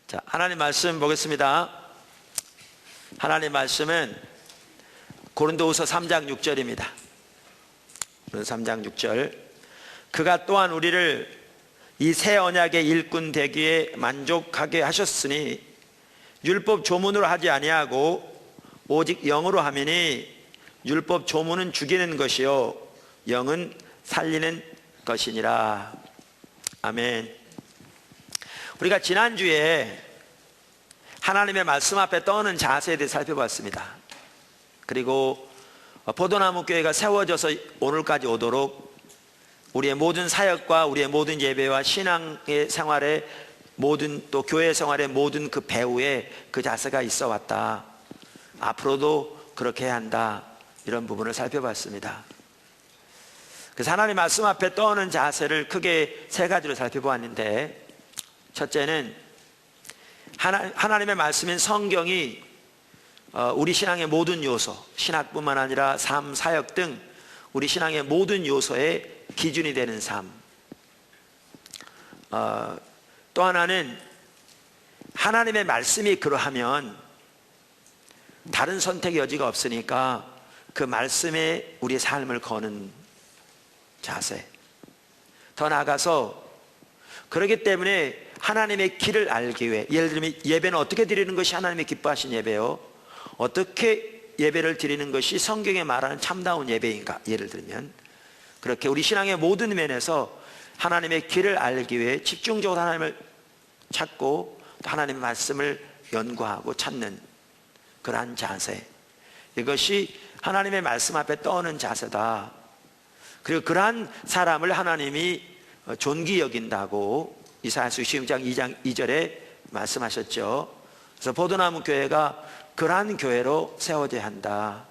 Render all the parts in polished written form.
자, 하나님 말씀 보겠습니다. 하나님 말씀은 고린도후서 3장 6절입니다. 3장 6절. 그가 또한 우리를 이 새 언약의 일꾼 되기에 만족하게 하셨으니 율법 조문으로 하지 아니하고 오직 영으로 하미니 율법 조문은 죽이는 것이요 영은 살리는 것이니라. 아멘. 우리가 지난주에 하나님의 말씀 앞에 떠오는 자세에 대해 살펴봤습니다. 그리고 포도나무 교회가 세워져서 오늘까지 오도록 우리의 모든 사역과 우리의 모든 예배와 신앙의 생활의 모든, 또 교회 생활의 모든 그 배후에 그 자세가 있어 왔다. 앞으로도 그렇게 해야 한다. 이런 부분을 살펴봤습니다. 그래서 하나님 말씀 앞에 떠오는 자세를 크게 세 가지로 살펴보았는데, 첫째는 하나님의 말씀인 성경이 우리 신앙의 모든 요소, 신학뿐만 아니라 삶, 사역 등 우리 신앙의 모든 요소의 기준이 되는 삶. 또 하나는 하나님의 말씀이 그러하면 다른 선택의 여지가 없으니까 그 말씀에 우리의 삶을 거는 자세. 더 나아가서 그렇기 때문에 하나님의 길을 알기 위해, 예를 들면 예배는 어떻게 드리는 것이 하나님의 기뻐하신 예배요, 어떻게 예배를 드리는 것이 성경에 말하는 참다운 예배인가, 예를 들면 그렇게 우리 신앙의 모든 면에서 하나님의 길을 알기 위해 집중적으로 하나님을 찾고 또 하나님의 말씀을 연구하고 찾는 그러한 자세, 이것이 하나님의 말씀 앞에 떠오는 자세다. 그리고 그러한 사람을 하나님이 존귀 여긴다고 이사야서 60장 2장 2절에 말씀하셨죠. 그래서 포도나무 교회가 그러한 교회로 세워져야 한다.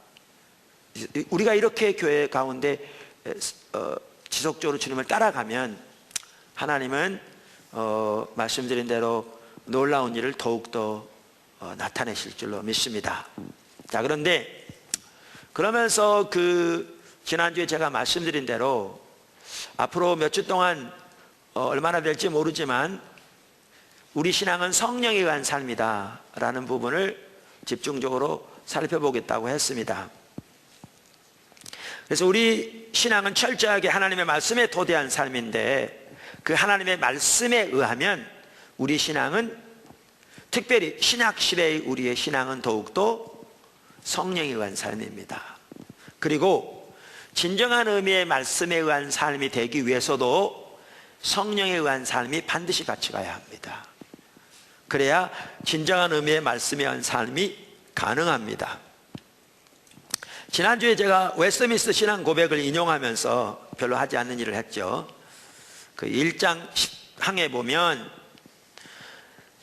우리가 이렇게 교회 가운데 지속적으로 주님을 따라가면 하나님은 말씀드린 대로 놀라운 일을 더욱더 나타내실 줄로 믿습니다. 자, 그런데 그러면서 지난주에 제가 말씀드린 대로 앞으로 몇 주 동안 얼마나 될지 모르지만 우리 신앙은 성령에 의한 삶이다 라는 부분을 집중적으로 살펴보겠다고 했습니다. 그래서 우리 신앙은 철저하게 하나님의 말씀에 토대한 삶인데, 그 하나님의 말씀에 의하면 우리 신앙은, 특별히 신약시대의 우리의 신앙은 더욱더 성령에 의한 삶입니다. 그리고 진정한 의미의 말씀에 의한 삶이 되기 위해서도 성령에 의한 삶이 반드시 같이 가야 합니다. 그래야 진정한 의미의 말씀에 의한 삶이 가능합니다. 지난주에 제가 웨스트민스터 신앙 고백을 인용하면서 별로 하지 않는 일을 했죠. 그 1장 10항에 보면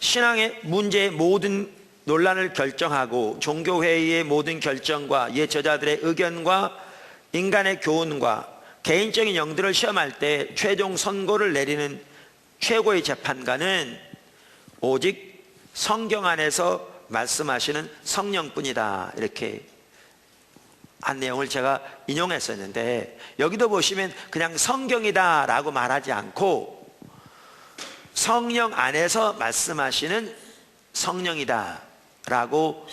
신앙의 문제의 모든 논란을 결정하고 종교회의의 모든 결정과 옛 저자들의 의견과 인간의 교훈과 개인적인 영들을 시험할 때 최종 선고를 내리는 최고의 재판관은 오직 성경 안에서 말씀하시는 성령뿐이다, 이렇게 한 내용을 제가 인용했었는데, 여기도 보시면 그냥 성경이다 라고 말하지 않고 성령 안에서 말씀하시는 성령이다 라고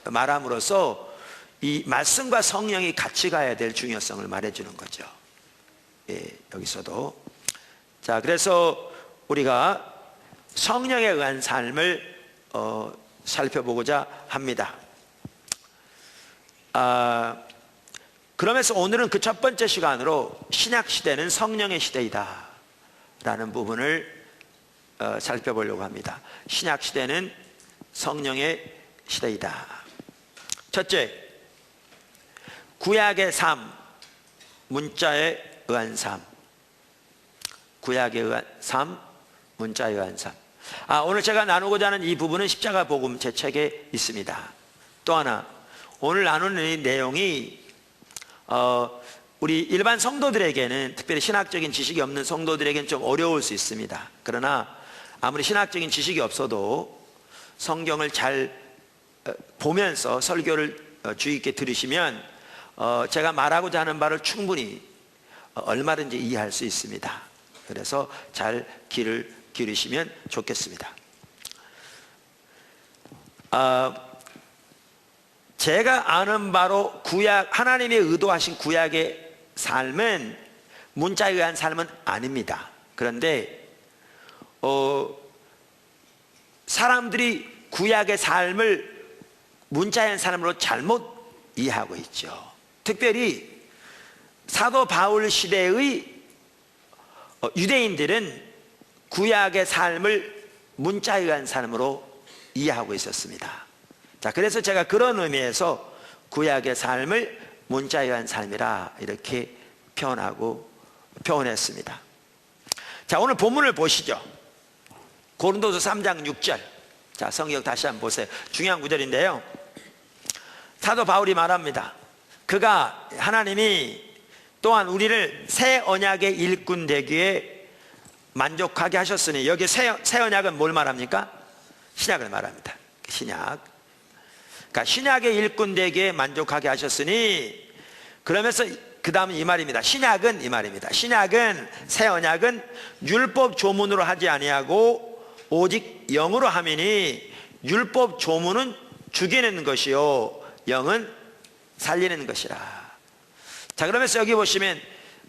말함으로써 이 말씀과 성령이 같이 가야 될 중요성을 말해주는 거죠. 예, 여기서도. 자, 그래서 우리가 성령에 의한 삶을 살펴보고자 합니다. 그러면서 오늘은 그 첫 번째 시간으로 신약시대는 성령의 시대이다 라는 부분을 살펴보려고 합니다. 신약시대는 성령의 시대이다. 첫째, 구약의 삶, 문자에 의한 삶. 구약에 의한 삶, 문자에 의한 삶. 오늘 제가 나누고자 하는 이 부분은 십자가 복음 제 책에 있습니다. 또 하나, 오늘 나누는 이 내용이 우리 일반 성도들에게는, 특별히 신학적인 지식이 없는 성도들에게는 좀 어려울 수 있습니다. 그러나 아무리 신학적인 지식이 없어도 성경을 잘 보면서 설교를 주의 있게 들으시면 제가 말하고자 하는 바를 충분히 얼마든지 이해할 수 있습니다. 그래서 잘 귀를 기울이시면 좋겠습니다. 제가 아는 바로 구약, 하나님이 의도하신 구약의 삶은 문자에 의한 삶은 아닙니다. 그런데 사람들이 구약의 삶을 문자에 의한 삶으로 잘못 이해하고 있죠. 특별히 사도 바울 시대의 유대인들은 구약의 삶을 문자에 의한 삶으로 이해하고 있었습니다. 자, 그래서 제가 그런 의미에서 구약의 삶을 문자에 의한 삶이라 이렇게 표현했습니다. 자, 오늘 본문을 보시죠. 고린도서 3장 6절. 자, 성경 다시 한번 보세요. 중요한 구절인데요. 사도 바울이 말합니다. 그가, 하나님이 또한 우리를 새 언약의 일꾼 되기에 만족하게 하셨으니, 여기 새 언약은 뭘 말합니까? 신약을 말합니다. 신약. 그러니까 신약의 일꾼 되기에 만족하게 하셨으니, 그러면서 그 다음은 이 말입니다. 신약은 이 말입니다. 신약은, 새 언약은 율법 조문으로 하지 아니하고 오직 영으로 함이니, 율법 조문은 죽이는 것이요 영은 살리는 것이라. 자, 그러면서 여기 보시면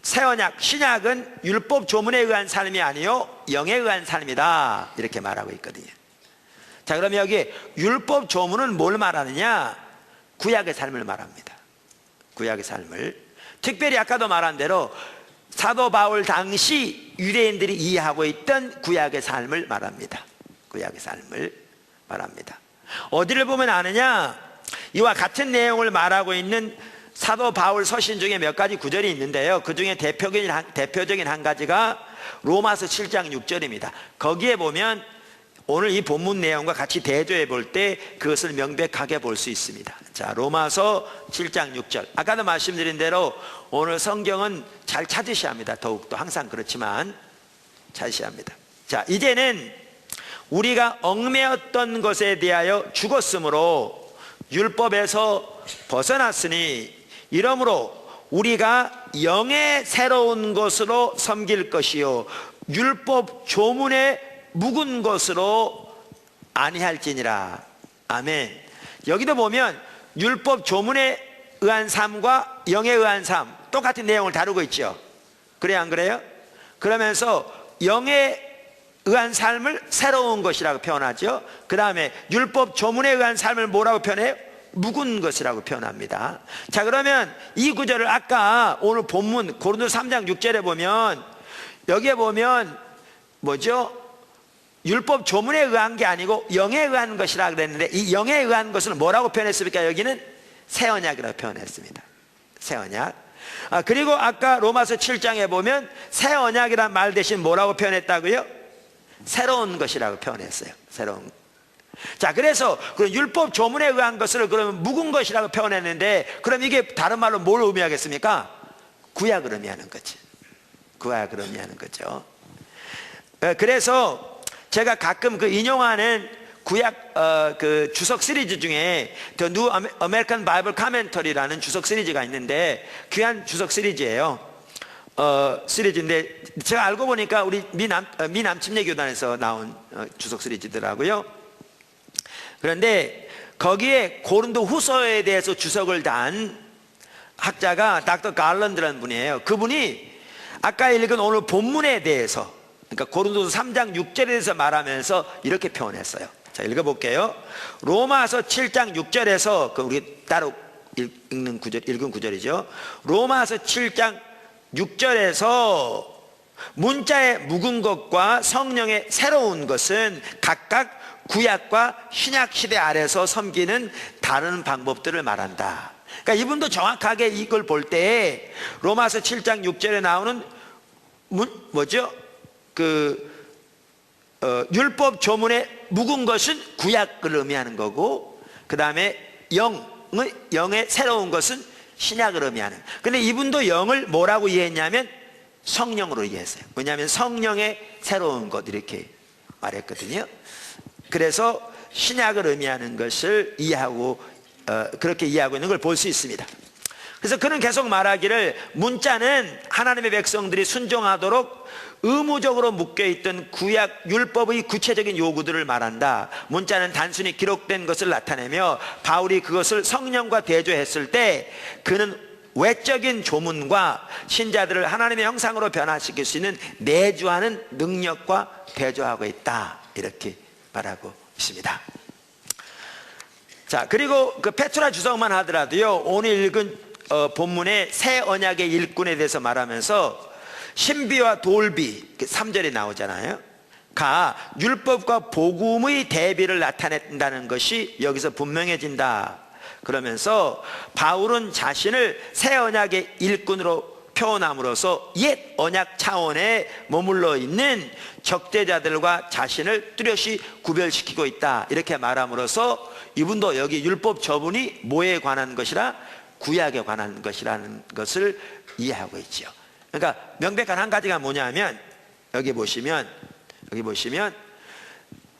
새 언약, 신약은 율법 조문에 의한 삶이 아니요 영에 의한 삶이다, 이렇게 말하고 있거든요. 자, 그러면 여기 율법 조문은 뭘 말하느냐? 구약의 삶을 말합니다. 구약의 삶을. 특별히 아까도 말한 대로 사도 바울 당시 유대인들이 이해하고 있던 구약의 삶을 말합니다. 구약의 삶을 말합니다. 어디를 보면 아느냐? 이와 같은 내용을 말하고 있는 사도 바울 서신 중에 몇 가지 구절이 있는데요. 그 중에 대표적인 한 가지가 로마서 7장 6절입니다. 거기에 보면 오늘 이 본문 내용과 같이 대조해 볼 때 그것을 명백하게 볼 수 있습니다. 자, 로마서 7장 6절. 아까도 말씀드린 대로 오늘 성경은 잘 찾으셔야 합니다. 더욱더 항상 그렇지만 찾으셔야 합니다. 자, 이제는 우리가 얽매였던 것에 대하여 죽었으므로 율법에서 벗어났으니, 이러므로 우리가 영의 새로운 것으로 섬길 것이요 율법 조문에 묵은 것으로 아니할지니라. 아멘. 여기도 보면 율법 조문에 의한 삶과 영에 의한 삶, 똑같은 내용을 다루고 있죠. 그래요, 안 그래요? 그러면서 영에 의한 삶을 새로운 것이라고 표현하죠. 그 다음에 율법 조문에 의한 삶을 뭐라고 표현해요? 묵은 것이라고 표현합니다. 자, 그러면 이 구절을 아까 오늘 본문 고린도서 3장 6절에 보면, 여기에 보면 뭐죠? 율법 조문에 의한 게 아니고 영에 의한 것이라고 그랬는데, 이 영에 의한 것을 뭐라고 표현했습니까? 여기는 새 언약이라고 표현했습니다. 새 언약. 그리고 아까 로마서 7장에 보면 새 언약이란 말 대신 뭐라고 표현했다고요? 새로운 것이라고 표현했어요. 새로운. 자, 그래서 그 율법 조문에 의한 것을 그러면 묵은 것이라고 표현했는데, 그럼 이게 다른 말로 뭘 의미하겠습니까? 구약을 의미하는 거지. 구약을 의미하는 거죠. 그래서 제가 가끔 그 인용하는 구약 그 주석 시리즈 중에 The New American Bible Commentary라는 주석 시리즈가 있는데, 귀한 주석 시리즈예요. 시리즈인데 제가 알고 보니까 우리 미남침례 교단에서 나온 주석 시리즈더라고요. 그런데 거기에 고린도 후서에 대해서 주석을 단 학자가 닥터 갈런드라는 분이에요. 그분이 아까 읽은 오늘 본문에 대해서, 그러니까 고린도서 3장 6절에 대해서 말하면서 이렇게 표현했어요. 자, 읽어볼게요. 로마서 7장 6절에서 우리 따로 읽은 구절이죠. 로마서 7장 6절에서 문자에 묵은 것과 성령의 새로운 것은 각각 구약과 신약 시대 아래서 섬기는 다른 방법들을 말한다. 그러니까 이분도 정확하게 이걸 볼 때 로마서 7장 6절에 나오는 뭐죠? 율법 조문에 묵은 것은 구약을 의미하는 거고, 그 다음에 영의 새로운 것은 신약을 의미하는. 근데 이분도 영을 뭐라고 이해했냐면 성령으로 이해했어요. 왜냐하면 성령의 새로운 것 이렇게 말했거든요. 그래서 신약을 의미하는 것을 이해하고 그렇게 이해하고 있는 걸 볼 수 있습니다. 그래서 그는 계속 말하기를 문자는 하나님의 백성들이 순종하도록 의무적으로 묶여있던 구약 율법의 구체적인 요구들을 말한다. 문자는 단순히 기록된 것을 나타내며 바울이 그것을 성령과 대조했을 때 그는 외적인 조문과 신자들을 하나님의 형상으로 변화시킬 수 있는 내주하는 능력과 대조하고 있다, 이렇게 말하고 있습니다. 자, 그리고 그 페트라 주석만 하더라도요, 오늘 읽은 본문의 새 언약의 일꾼에 대해서 말하면서 신비와 돌비 3절에 나오잖아요. 가 율법과 복음의 대비를 나타낸다는 것이 여기서 분명해진다. 그러면서 바울은 자신을 새 언약의 일꾼으로 표현함으로써 옛 언약 차원에 머물러 있는 적대자들과 자신을 뚜렷이 구별시키고 있다, 이렇게 말함으로써 이분도 여기 율법 저분이 뭐에 관한 것이라? 구약에 관한 것이라는 것을 이해하고 있죠. 그러니까 명백한 한 가지가 뭐냐면 여기 보시면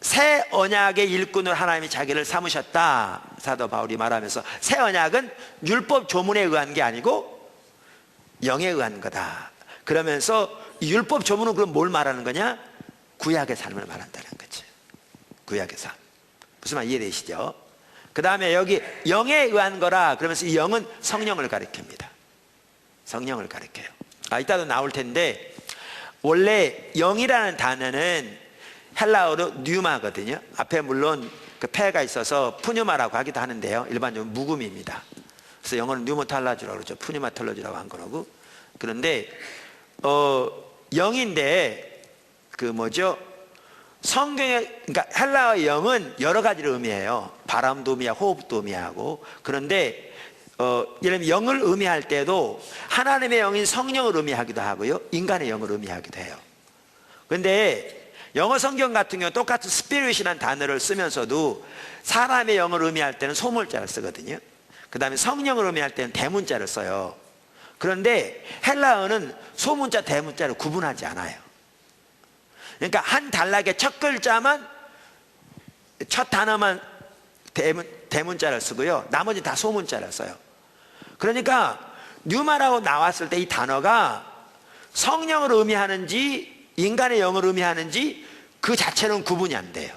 새 언약의 일꾼으로 하나님이 자기를 삼으셨다, 사도 바울이 말하면서 새 언약은 율법 조문에 의한 게 아니고 영에 의한 거다. 그러면서 이 율법 조문은 그럼 뭘 말하는 거냐? 구약의 삶을 말한다는 거죠. 구약의 삶. 무슨 말 이해되시죠? 그 다음에 여기 영에 의한 거라 그러면서 이 영은 성령을 가리킵니다. 성령을 가리켜요. 이따도 나올 텐데 원래 영이라는 단어는 헬라어로 뉴마거든요. 앞에 물론 그 폐가 있어서 푸뉴마라고 하기도 하는데요, 일반적으로 묵음입니다. 그래서 영어는 뉴모탈라주라고 그러죠. 푸뉴마톨로지라고 한 거라고. 그런데 영인데 그 뭐죠? 성경에, 그러니까 헬라어의 영은 여러 가지를 의미해요. 바람도 의미하고 호흡도 의미하고. 그런데 예를 들면 영을 의미할 때도 하나님의 영인 성령을 의미하기도 하고요, 인간의 영을 의미하기도 해요. 그런데 영어 성경 같은 경우 똑같은 스피릿이라는 단어를 쓰면서도 사람의 영을 의미할 때는 소문자를 쓰거든요. 그 다음에 성령을 의미할 때는 대문자를 써요. 그런데 헬라어는 소문자 대문자를 구분하지 않아요. 그러니까 한 단락의 첫 글자만, 첫 단어만 대문자를 쓰고요, 나머지 다 소문자를 써요. 그러니까 뉴마라고 나왔을 때 이 단어가 성령을 의미하는지 인간의 영을 의미하는지 그 자체는 구분이 안 돼요.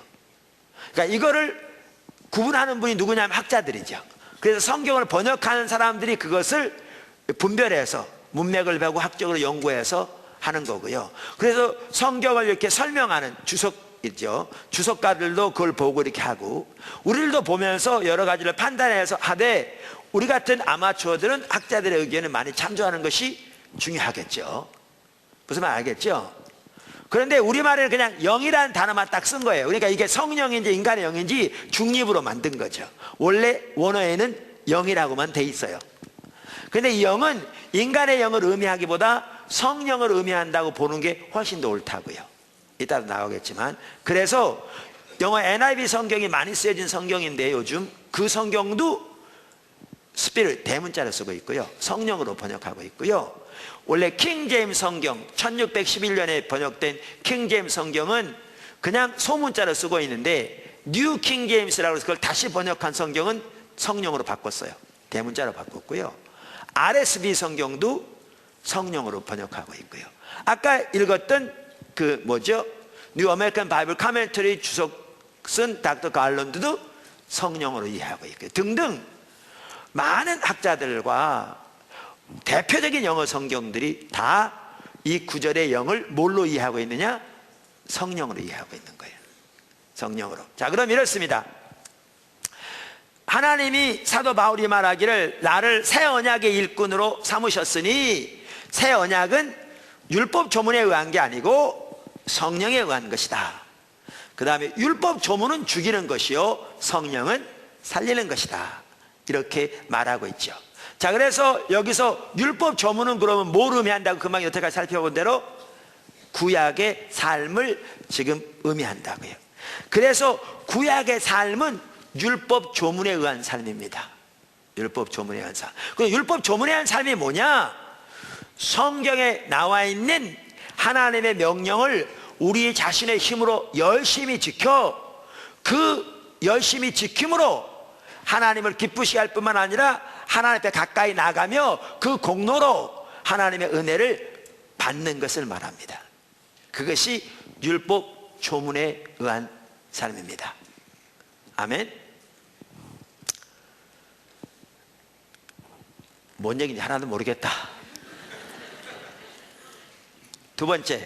그러니까 이거를 구분하는 분이 누구냐면 학자들이죠. 그래서 성경을 번역하는 사람들이 그것을 분별해서 문맥을 배우고 학적으로 연구해서 하는 거고요. 그래서 성경을 이렇게 설명하는 주석이죠. 주석가들도 그걸 보고 이렇게 하고, 우리들도 보면서 여러 가지를 판단해서 하되 우리 같은 아마추어들은 학자들의 의견을 많이 참조하는 것이 중요하겠죠. 무슨 말 알겠죠? 그런데 우리말에는 그냥 영이라는 단어만 딱 쓴 거예요. 그러니까 이게 성령인지 인간의 영인지 중립으로 만든 거죠. 원래 원어에는 영이라고만 돼 있어요. 그런데 이 영은 인간의 영을 의미하기보다 성령을 의미한다고 보는 게 훨씬 더 옳다고요. 이따도 나오겠지만, 그래서 영어 NIV 성경이 많이 쓰여진 성경인데 요즘 그 성경도 스피릿 대문자를 쓰고 있고요, 성령으로 번역하고 있고요. 원래 킹 제임스 성경 1611년에 번역된 킹 제임스 성경은 그냥 소문자를 쓰고 있는데 뉴 킹 제임스라고 해서 그걸 다시 번역한 성경은 성령으로 바꿨어요. 대문자로 바꿨고요. RSV 성경도 성령으로 번역하고 있고요. 아까 읽었던 그 뭐죠? 뉴 아메리칸 바이블 카멘터리 주석 쓴 닥터 갈런드도 성령으로 이해하고 있고요. 등등 많은 학자들과 대표적인 영어 성경들이 다 이 구절의 영을 뭘로 이해하고 있느냐? 성령으로 이해하고 있는 거예요. 성령으로. 자, 그럼 이렇습니다. 하나님이 사도 바울이 말하기를 나를 새 언약의 일꾼으로 삼으셨으니 새 언약은 율법 조문에 의한 게 아니고 성령에 의한 것이다. 그 다음에 율법 조문은 죽이는 것이요 성령은 살리는 것이다. 이렇게 말하고 있죠. 자, 그래서 여기서 율법 조문은 그러면 뭘 의미한다고 금방 여태까지 살펴본 대로 구약의 삶을 지금 의미한다고요. 그래서 구약의 삶은 율법 조문에 의한 삶입니다. 율법 조문에 의한 삶. 그 율법 조문에 의한 삶이 뭐냐? 성경에 나와 있는 하나님의 명령을 우리 자신의 힘으로 열심히 지켜 그 열심히 지킴으로 하나님을 기쁘시게 할 뿐만 아니라 하나님 앞에 가까이 나가며 그 공로로 하나님의 은혜를 받는 것을 말합니다. 그것이 율법 조문에 의한 삶입니다. 아멘. 뭔 얘기인지 하나도 모르겠다. 두 번째,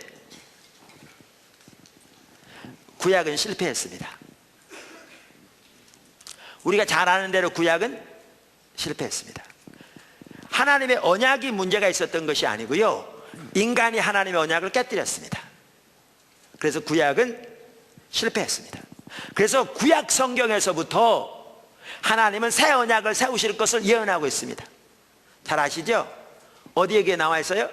구약은 실패했습니다. 우리가 잘 아는 대로 구약은 실패했습니다. 하나님의 언약이 문제가 있었던 것이 아니고요, 인간이 하나님의 언약을 깨뜨렸습니다. 그래서 구약은 실패했습니다. 그래서 구약 성경에서부터 하나님은 새 언약을 세우실 것을 예언하고 있습니다. 잘 아시죠? 어디에 나와 있어요?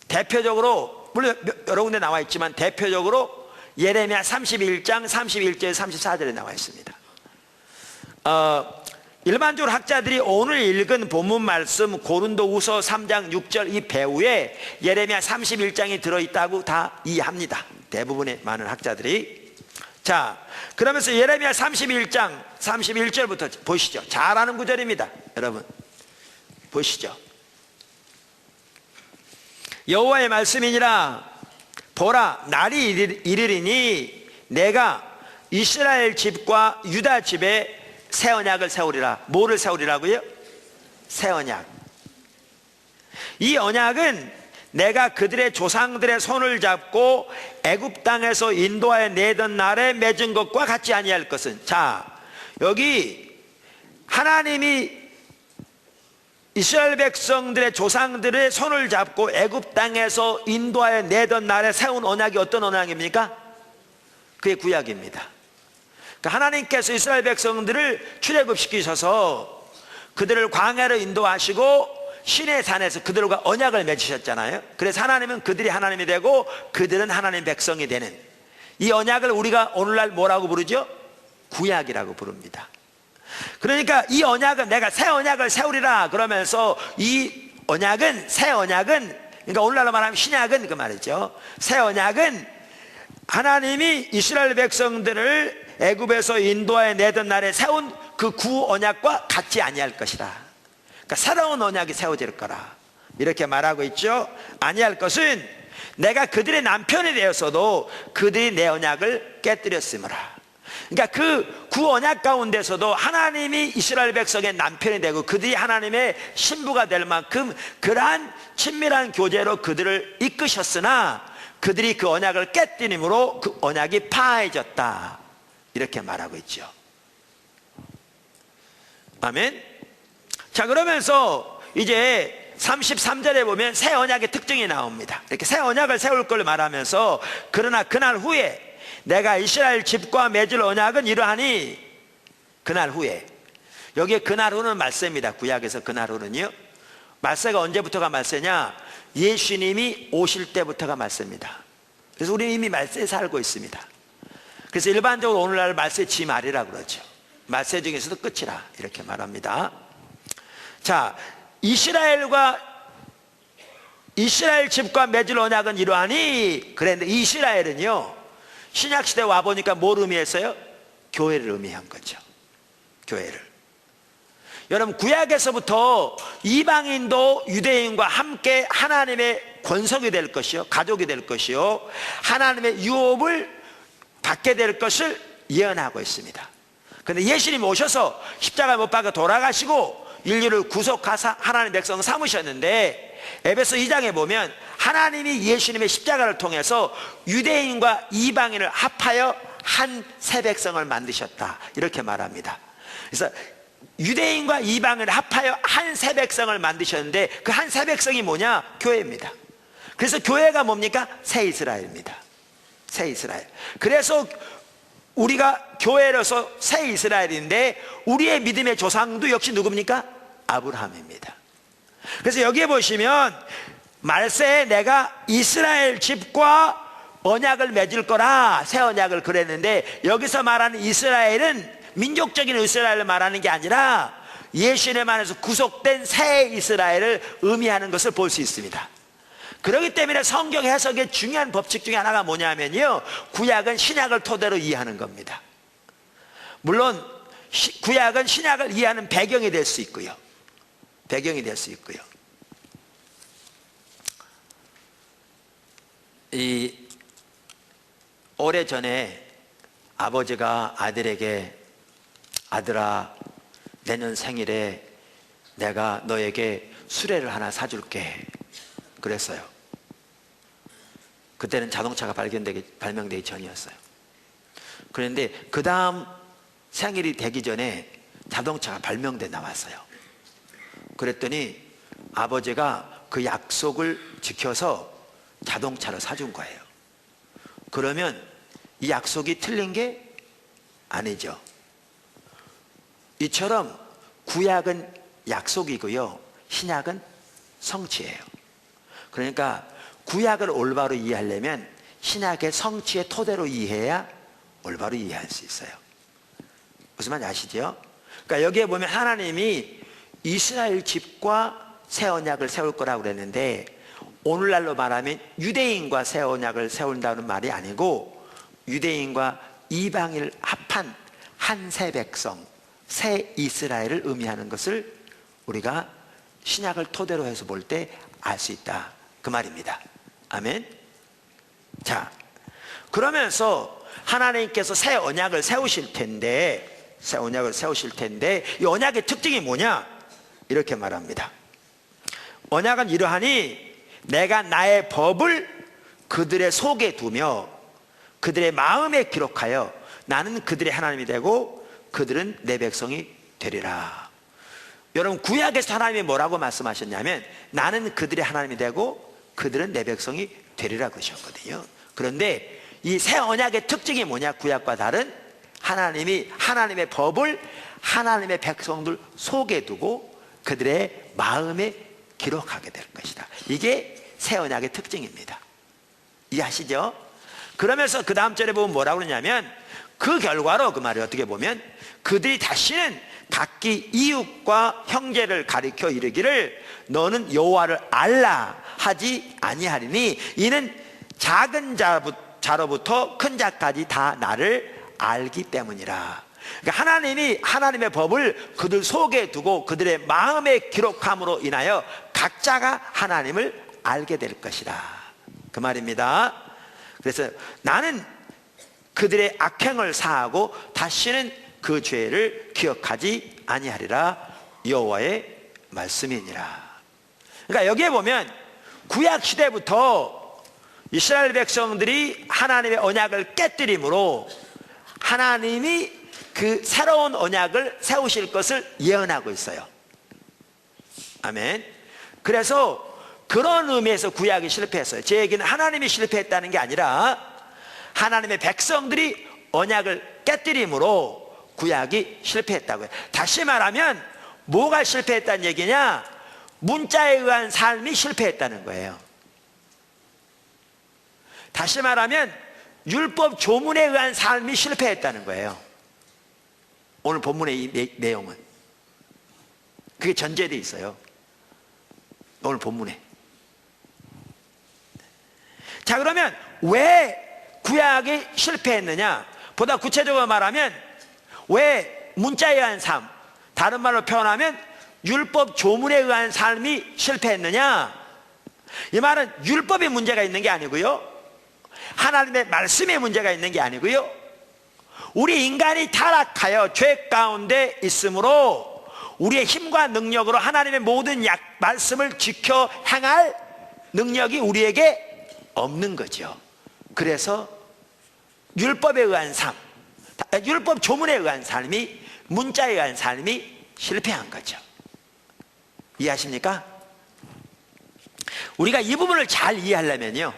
대표적으로, 물론 여러 군데 나와 있지만 대표적으로 예레미야 31장 31절 34절에 나와 있습니다. 일반적으로 학자들이 오늘 읽은 본문 말씀 고린도후서 3장 6절 이 배후에 예레미야 31장이 들어있다고 다 이해합니다. 대부분의 많은 학자들이. 자, 그러면서 예레미야 31장 31절부터 보시죠. 잘 아는 구절입니다. 여러분 보시죠. 여호와의 말씀이니라. 보라, 날이 이르리니 내가 이스라엘 집과 유다 집에 새 언약을 세우리라. 뭐를 세우리라고요? 새 언약. 이 언약은 내가 그들의 조상들의 손을 잡고 애굽 땅에서 인도하여 내던 날에 맺은 것과 같지 아니할 것은. 자, 여기 하나님이 이스라엘 백성들의 조상들의 손을 잡고 애굽 땅에서 인도하여 내던 날에 세운 언약이 어떤 언약입니까? 그게 구약입니다. 그러니까 하나님께서 이스라엘 백성들을 출애굽시키셔서 그들을 광야로 인도하시고 시내 산에서 그들과 언약을 맺으셨잖아요. 그래서 하나님은 그들이 하나님이 되고 그들은 하나님 백성이 되는 이 언약을 우리가 오늘날 뭐라고 부르죠? 구약이라고 부릅니다. 그러니까 이 언약은 내가 새 언약을 세우리라 그러면서 이 언약은, 새 언약은, 그러니까 오늘날로 말하면 신약은 그 말이죠. 새 언약은 하나님이 이스라엘 백성들을 애굽에서 인도하여 내던 날에 세운 그 구 언약과 같지 아니할 것이다. 그러니까 새로운 언약이 세워질 거라 이렇게 말하고 있죠. 아니할 것은 내가 그들의 남편이 되었어도 그들이 내 언약을 깨뜨렸으므라. 그러니까 그 구 언약 가운데서도 하나님이 이스라엘 백성의 남편이 되고 그들이 하나님의 신부가 될 만큼 그러한 친밀한 교제로 그들을 이끄셨으나 그들이 그 언약을 깨뜨림으로 그 언약이 파해졌다 이렇게 말하고 있죠. 아멘. 자, 그러면서 이제 33절에 보면 새 언약의 특징이 나옵니다. 이렇게 새 언약을 세울 걸 말하면서 그러나 그날 후에 내가 이스라엘 집과 맺을 언약은 이러하니, 그날 후에, 여기에 그날 후는 말세입니다. 구약에서 그날 후는요, 말세가 언제부터가 말세냐? 예수님이 오실 때부터가 말세입니다. 그래서 우리는 이미 말세에 살고 있습니다. 그래서 일반적으로 오늘날 말세 지말이라고 그러죠. 말세 중에서도 끝이라 이렇게 말합니다. 자, 이스라엘 집과 맺을 언약은 이러하니, 그랬는데 이스라엘은요, 신약시대 와보니까 뭘 의미했어요? 교회를 의미한 거죠. 교회를. 여러분, 구약에서부터 이방인도 유대인과 함께 하나님의 권속이 될 것이요, 가족이 될 것이요, 하나님의 유업을 받게 될 것을 예언하고 있습니다. 그런데 예수님이 오셔서 십자가에 못 박아 돌아가시고 인류를 구속하사 하나님의 백성 삼으셨는데, 에베소 2장에 보면 하나님이 예수님의 십자가를 통해서 유대인과 이방인을 합하여 한 새 백성을 만드셨다 이렇게 말합니다. 그래서 유대인과 이방인을 합하여 한 새 백성을 만드셨는데 그 한 새 백성이 뭐냐? 교회입니다. 그래서 교회가 뭡니까? 새 이스라엘입니다. 새 이스라엘. 그래서 우리가 교회로서 새 이스라엘인데 우리의 믿음의 조상도 역시 누굽니까? 아브라함입니다. 그래서 여기에 보시면 말세에 내가 이스라엘 집과 언약을 맺을 거라, 새 언약을 그랬는데 여기서 말하는 이스라엘은 민족적인 이스라엘을 말하는 게 아니라 예수님 안에서 구속된 새 이스라엘을 의미하는 것을 볼 수 있습니다. 그렇기 때문에 성경 해석의 중요한 법칙 중에 하나가 뭐냐면요, 구약은 신약을 토대로 이해하는 겁니다. 물론 구약은 신약을 이해하는 배경이 될 수 있고요, 배경이 될 수 있고요. 오래전에 아버지가 아들에게 아들아, 내년 생일에 내가 너에게 수레를 하나 사줄게 그랬어요. 그때는 자동차가 발명되기 전이었어요. 그런데 그 다음 생일이 되기 전에 자동차가 발명돼 나왔어요. 그랬더니 아버지가 그 약속을 지켜서 자동차를 사준 거예요. 그러면 이 약속이 틀린 게 아니죠. 이처럼 구약은 약속이고요, 신약은 성취예요. 그러니까 구약을 올바로 이해하려면 신약의 성취의 토대로 이해해야 올바로 이해할 수 있어요. 무슨 말인지 아시죠? 그러니까 여기에 보면 하나님이 이스라엘 집과 새 언약을 세울 거라고 그랬는데, 오늘날로 말하면 유대인과 새 언약을 세운다는 말이 아니고 유대인과 이방인을 합한 한 새 백성, 새 이스라엘을 의미하는 것을 우리가 신약을 토대로 해서 볼 때 알 수 있다, 그 말입니다. 아멘. 자, 그러면서 하나님께서 새 언약을 세우실 텐데 이 언약의 특징이 뭐냐? 이렇게 말합니다. 언약은 이러하니 내가 나의 법을 그들의 속에 두며 그들의 마음에 기록하여 나는 그들의 하나님이 되고 그들은 내 백성이 되리라. 여러분, 구약에서 하나님이 뭐라고 말씀하셨냐면 나는 그들의 하나님이 되고 그들은 내 백성이 되리라 그러셨거든요. 그런데 이 새 언약의 특징이 뭐냐? 구약과 다른, 하나님이 하나님의 법을 하나님의 백성들 속에 두고 그들의 마음에 기록하게 될 것이다. 이게 새 언약의 특징입니다. 이해하시죠? 그러면서 그 다음 절에 보면 뭐라고 그러냐면, 그 결과로, 그 말이 어떻게 보면 그들이 다시는 각기 이웃과 형제를 가리켜 이르기를 너는 여호와를 알라 하지 아니하리니 이는 작은 자로부터 큰 자까지 다 나를 알기 때문이라. 그러니까 하나님이 하나님의 법을 그들 속에 두고 그들의 마음에 기록함으로 인하여 각자가 하나님을 알게 될 것이다, 그 말입니다. 그래서 나는 그들의 악행을 사하고 다시는 그 죄를 기억하지 아니하리라, 여호와의 말씀이니라. 그러니까 여기에 보면 구약 시대부터 이스라엘 백성들이 하나님의 언약을 깨뜨림으로 하나님이 그 새로운 언약을 세우실 것을 예언하고 있어요. 아멘. 그래서 그런 의미에서 구약이 실패했어요. 제 얘기는 하나님이 실패했다는 게 아니라 하나님의 백성들이 언약을 깨뜨림으로 구약이 실패했다고요. 다시 말하면 뭐가 실패했다는 얘기냐? 문자에 의한 삶이 실패했다는 거예요. 다시 말하면 율법 조문에 의한 삶이 실패했다는 거예요. 오늘 본문의 이 내용은 그게 전제되어 있어요, 오늘 본문에. 자, 그러면 왜 구약이 실패했느냐? 보다 구체적으로 말하면 왜 문자에 의한 삶, 다른 말로 표현하면 율법 조문에 의한 삶이 실패했느냐? 이 말은 율법에 문제가 있는 게 아니고요, 하나님의 말씀에 문제가 있는 게 아니고요, 우리 인간이 타락하여 죄 가운데 있으므로 우리의 힘과 능력으로 하나님의 모든 말씀을 지켜 행할 능력이 우리에게 없는 거죠. 그래서 율법에 의한 삶, 율법 조문에 의한 삶이, 문자에 의한 삶이 실패한 거죠. 이해하십니까? 우리가 이 부분을 잘 이해하려면요,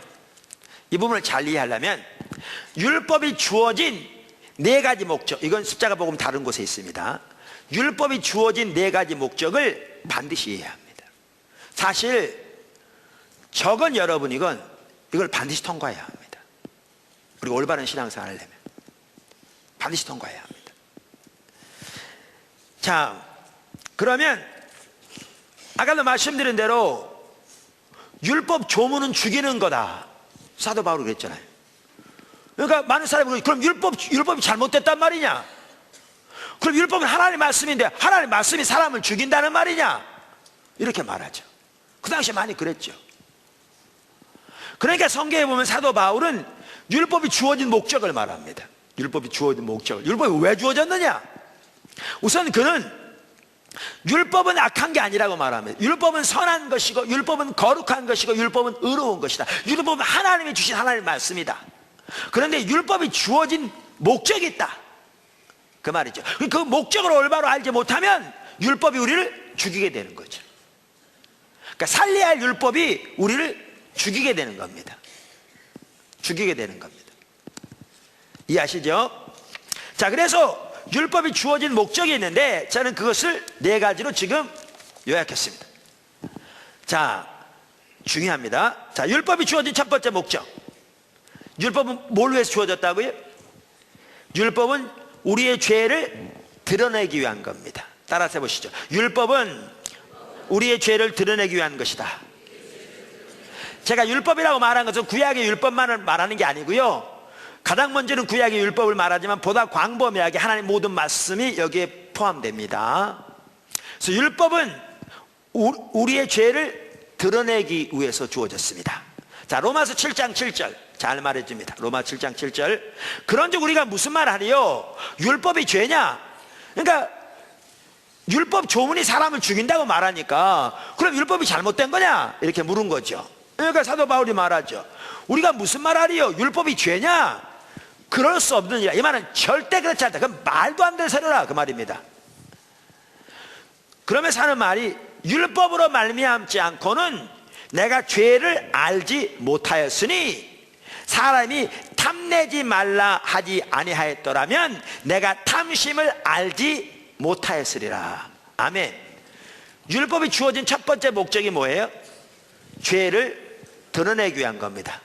율법이 주어진 네 가지 목적, 이건 십자가 복음 다른 곳에 있습니다. 율법이 주어진 네 가지 목적을 반드시 이해해야 합니다. 사실 적은 여러분, 이걸 반드시 통과해야 합니다. 우리가 올바른 신앙생활을 하려면 반드시 통과해야 합니다. 자, 그러면 아까도 말씀드린 대로 율법 조문은 죽이는 거다, 사도 바울이 그랬잖아요. 그러니까 많은 사람이 그럼 율법이 잘못됐단 말이냐? 그럼 율법은 하나님의 말씀인데 하나님의 말씀이 사람을 죽인다는 말이냐? 이렇게 말하죠. 그 당시에 많이 그랬죠. 그러니까 성경에 보면 사도 바울은 율법이 주어진 목적을 말합니다. 율법이 주어진 목적을. 율법이 왜 주어졌느냐? 우선 그는 율법은 악한 게 아니라고 말합니다. 율법은 선한 것이고, 율법은 거룩한 것이고, 율법은 의로운 것이다. 율법은 하나님이 주신 하나님의 말씀이다. 그런데 율법이 주어진 목적이 있다, 그 말이죠. 그 목적을 올바로 알지 못하면 율법이 우리를 죽이게 되는 거죠. 그러니까 살려야 할 율법이 우리를 죽이게 되는 겁니다. 죽이게 되는 겁니다. 이해하시죠? 자, 그래서 율법이 주어진 목적이 있는데 저는 그것을 네 가지로 지금 요약했습니다. 자, 중요합니다. 자, 율법이 주어진 첫 번째 목적. 율법은 뭘 위해서 주어졌다고요? 율법은 우리의 죄를 드러내기 위한 겁니다. 따라서 해보시죠. 율법은 우리의 죄를 드러내기 위한 것이다. 제가 율법이라고 말한 것은 구약의 율법만을 말하는 게 아니고요, 가장 먼저는 구약의 율법을 말하지만 보다 광범위하게 하나님의 모든 말씀이 여기에 포함됩니다. 그래서 율법은 우리의 죄를 드러내기 위해서 주어졌습니다. 자, 로마서 7장 7절 잘 말해줍니다. 로마 7장 7절. 그런즉 우리가 무슨 말 하리요? 율법이 죄냐? 그러니까 율법 조문이 사람을 죽인다고 말하니까 그럼 율법이 잘못된 거냐? 이렇게 물은 거죠. 그러니까 사도 바울이 말하죠. 우리가 무슨 말 하리요? 율법이 죄냐? 그럴 수 없느니라. 이 말은 절대 그렇지 않다. 그건 말도 안 되는 소리라, 그 말입니다. 그러면서 하는 말이, 율법으로 말미암지 않고는 내가 죄를 알지 못하였으니 사람이 탐내지 말라 하지 아니하였더라면 내가 탐심을 알지 못하였으리라. 아멘. 율법이 주어진 첫 번째 목적이 뭐예요? 죄를 드러내기 위한 겁니다.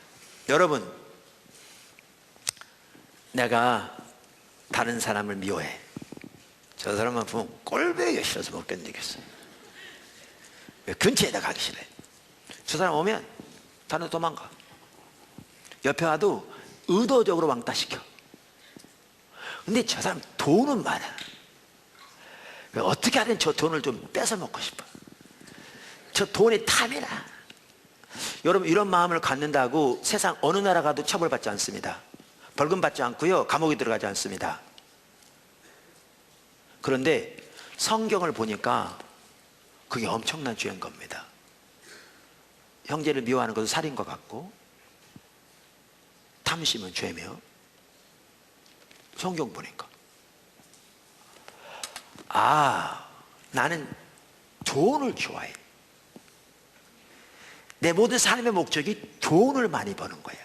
여러분, 내가 다른 사람을 미워해. 저 사람만 보면 꼴보기 싫어서 못 견디겠어요. 근처에다 가기 싫어해. 저 사람 오면 다른 데 도망가. 옆에 와도 의도적으로 왕따시켜. 근데 저 사람 돈은 많아. 어떻게 하든 저 돈을 좀 뺏어 먹고 싶어. 저 돈이 탐이라. 여러분, 이런 마음을 갖는다고 세상 어느 나라 가도 처벌받지 않습니다. 벌금 받지 않고요, 감옥에 들어가지 않습니다. 그런데 성경을 보니까 그게 엄청난 죄인 겁니다. 형제를 미워하는 것은 살인과 같고, 탐심은 죄며, 성경 보니까 나는 돈을 좋아해. 내 모든 삶의 목적이 돈을 많이 버는 거야.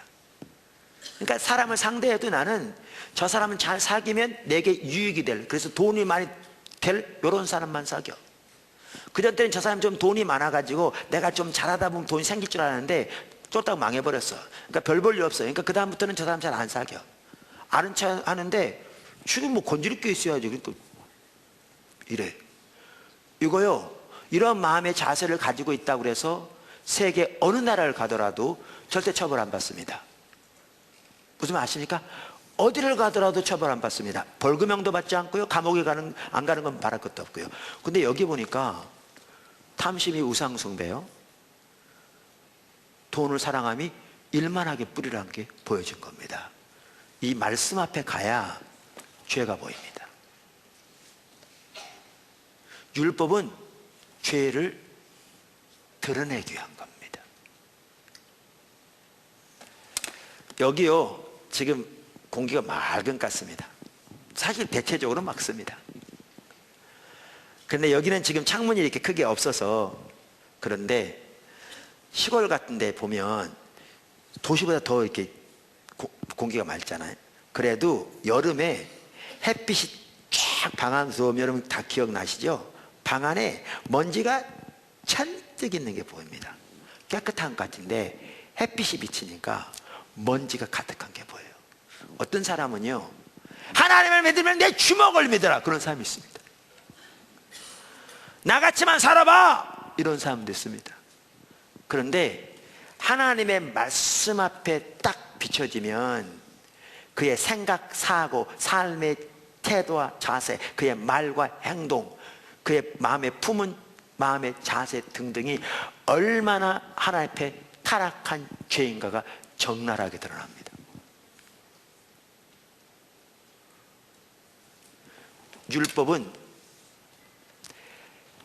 그러니까 사람을 상대해도 나는 저 사람은 잘 사귀면 내게 유익이 될, 그래서 돈이 많이 될 이런 사람만 사겨. 그전 때는 저 사람 좀 돈이 많아가지고 내가 좀 잘하다 보면 돈이 생길 줄 알았는데 쫄딱 망해버렸어. 그러니까 별 볼 일 없어. 그러니까 그 다음부터는 저 사람 잘 안 사겨. 아는 척 하는데 지금 뭐 건드릴 게 있어야지. 그러니까 이래. 이거요, 이런 마음의 자세를 가지고 있다고 그래서 세계 어느 나라를 가더라도 절대 처벌 안 받습니다. 무슨 말 아십니까? 어디를 가더라도 처벌 안 받습니다. 벌금형도 받지 않고요, 감옥에 안 가는 건 말할 것도 없고요. 근데 여기 보니까 탐심이 우상숭배요, 돈을 사랑함이 일만하게 뿌리라는 게 보여진 겁니다. 이 말씀 앞에 가야 죄가 보입니다. 율법은 죄를 드러내기 위한 겁니다. 여기요, 지금 공기가 맑은 것 같습니다. 사실 대체적으로 맑습니다. 그런데 여기는 지금 창문이 이렇게 크게 없어서 그런데, 시골 같은 데 보면 도시보다 더 이렇게 공기가 맑잖아요. 그래도 여름에 햇빛이 쫙 방 안에 들어오면, 여러분 다 기억나시죠? 방 안에 먼지가 잔뜩 있는 게 보입니다. 깨끗한 것 같은데 햇빛이 비치니까 먼지가 가득한 게 보여요. 어떤 사람은요, 하나님을 믿으면 내 주먹을 믿어라, 그런 사람이 있습니다. 나같이만 살아봐, 이런 사람도 있습니다. 그런데 하나님의 말씀 앞에 딱 비춰지면 그의 생각, 사고, 삶의 태도와 자세, 그의 말과 행동, 그의 마음의 품은 마음의 자세 등등이 얼마나 하나님 앞에 타락한 죄인가가 적나라하게 드러납니다. 율법은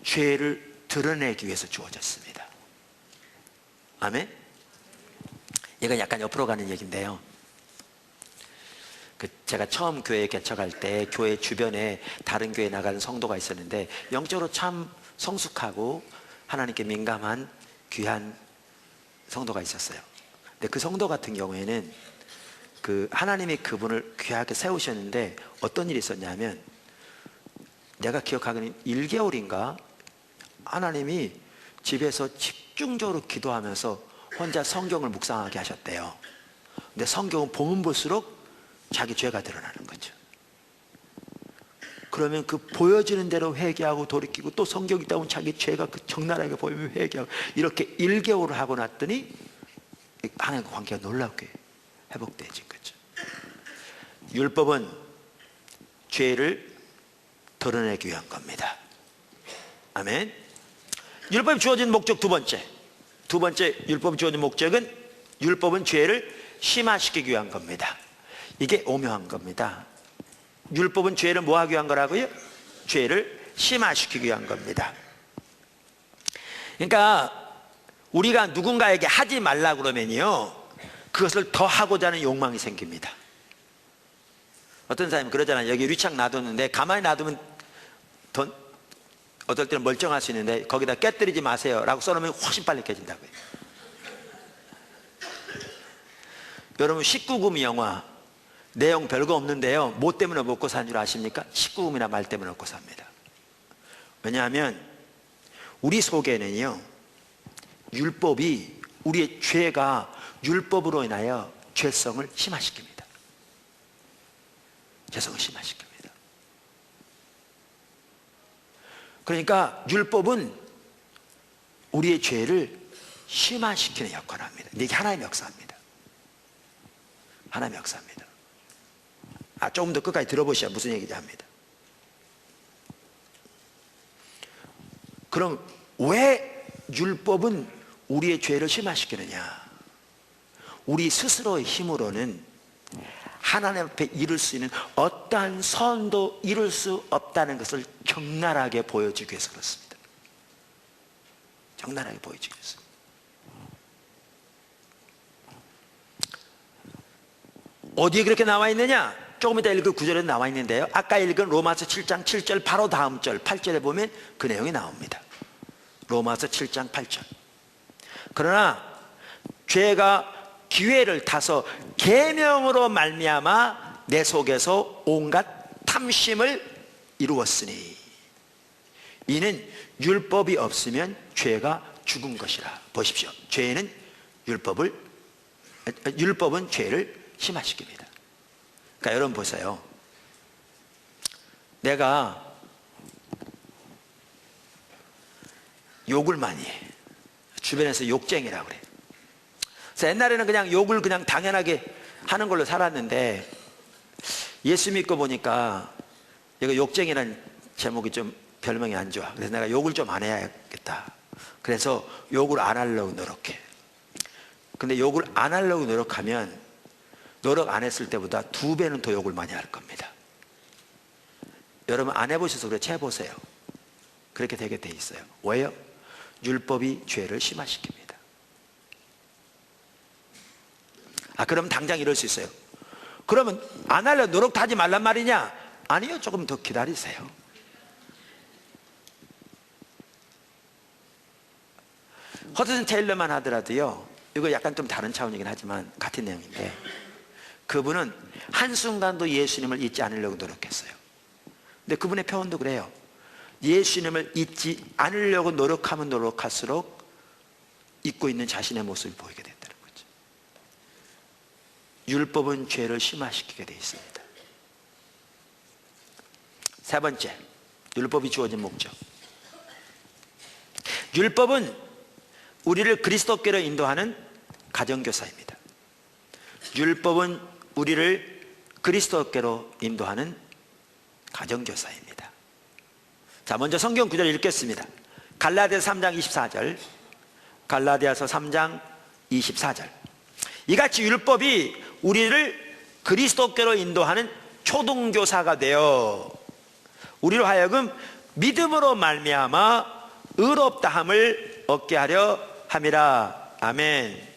죄를 드러내기 위해서 주어졌습니다. 아멘? 이건 약간 옆으로 가는 얘기인데요, 제가 처음 교회 개척할 때 교회 주변에 다른 교회 나가는 성도가 있었는데 영적으로 참 성숙하고 하나님께 민감한 귀한 성도가 있었어요. 근데 그 성도 같은 경우에는 하나님이 그분을 귀하게 세우셨는데 어떤 일이 있었냐면, 내가 기억하기로는 1개월인가 하나님이 집에서 집중적으로 기도하면서 혼자 성경을 묵상하게 하셨대요. 근데 성경은 보면 볼수록 자기 죄가 드러나는 거죠. 그러면 보여지는 대로 회개하고 돌이키고, 또 성경 읽다 보면 자기 죄가 적나라하게 보이면 회개하고, 이렇게 1개월을 하고 났더니 하나님과 관계가 놀랍게 회복되어진 거죠. 율법은 죄를 드러내기 위한 겁니다. 아멘. 율법이 주어진 목적 두 번째 율법이 주어진 목적은, 율법은 죄를 심화시키기 위한 겁니다. 이게 오묘한 겁니다. 율법은 죄를 뭐 하기 위한 거라고요? 죄를 심화시키기 위한 겁니다. 그러니까 우리가 누군가에게 하지 말라 그러면요, 그것을 더 하고자 하는 욕망이 생깁니다. 어떤 사람이 그러잖아요. 여기 유리창 놔뒀는데 가만히 놔두면 어떨 때는 멀쩡할 수 있는데 거기다 깨뜨리지 마세요 라고 써놓으면 훨씬 빨리 깨진다고요. 여러분, 19금 영화 내용 별거 없는데요, 뭐 때문에 먹고 사는 줄 아십니까? 19금이나 말 때문에 먹고 삽니다. 왜냐하면 우리 속에는요, 율법이, 우리의 죄가 율법으로 인하여 죄성을 심화시킵니다. 죄성을 심화시킵니다. 그러니까 율법은 우리의 죄를 심화시키는 역할을 합니다. 이게 하나님의 역사입니다. 하나님의 역사입니다. 조금 더 끝까지 들어보셔야 무슨 얘기인지 합니다. 그럼 왜 율법은 우리의 죄를 심화시키느냐? 우리 스스로의 힘으로는 하나님 앞에 이룰 수 있는 어떠한 선도 이룰 수 없다는 것을 적나라하게 보여주기 위해서 그렇습니다. 적나라하게 보여주기 위해서. 어디에 그렇게 나와 있느냐? 조금 이따 읽을 구절에 나와 있는데요, 아까 읽은 로마서 7장 7절 바로 다음 절 8절에 보면 그 내용이 나옵니다. 로마서 7장 8절. 그러나 죄가 기회를 타서 계명으로 말미암아 내 속에서 온갖 탐심을 이루었으니 이는 율법이 없으면 죄가 죽은 것이라. 보십시오. 율법은 죄를 심화시킵니다. 그러니까 여러분 보세요. 내가 욕을 많이 해. 주변에서 욕쟁이라고 그래. 그래서 옛날에는 그냥 욕을 그냥 당연하게 하는 걸로 살았는데, 예수 믿고 보니까 이거 욕쟁이라는 제목이 좀 별명이 안 좋아. 그래서 내가 욕을 좀 안 해야겠다. 그래서 욕을 안 하려고 노력해. 근데 욕을 안 하려고 노력하면 노력 안 했을 때보다 2배는 더 욕을 많이 할 겁니다. 여러분 안 해보셔서 그렇지, 해보세요. 그렇게 되게 돼 있어요. 왜요? 율법이 죄를 심화시킵니다. 그럼 당장 이럴 수 있어요. 그러면 안 하려고 노력도 하지 말란 말이냐? 아니요, 조금 더 기다리세요. 허드슨 테일러만 하더라도요, 이거 약간 좀 다른 차원이긴 하지만 같은 내용인데, 그분은 한순간도 예수님을 잊지 않으려고 노력했어요. 근데 그분의 표현도 그래요. 예수님을 잊지 않으려고 노력하면 노력할수록 잊고 있는 자신의 모습이 보이게 된다는 거죠. 율법은 죄를 심화시키게 되어 있습니다. 세 번째, 율법이 주어진 목적. 율법은 우리를 그리스도께로 인도하는 가정교사입니다. 율법은 우리를 그리스도께로 인도하는 가정교사입니다. 자, 먼저 성경 구절 읽겠습니다. 갈라디아서 3장 24절, 갈라디아서 3장 24절. 이같이 율법이 우리를 그리스도께로 인도하는 초등교사가 되어 우리로 하여금 믿음으로 말미암아 의롭다함을 얻게 하려 함이라. 아멘.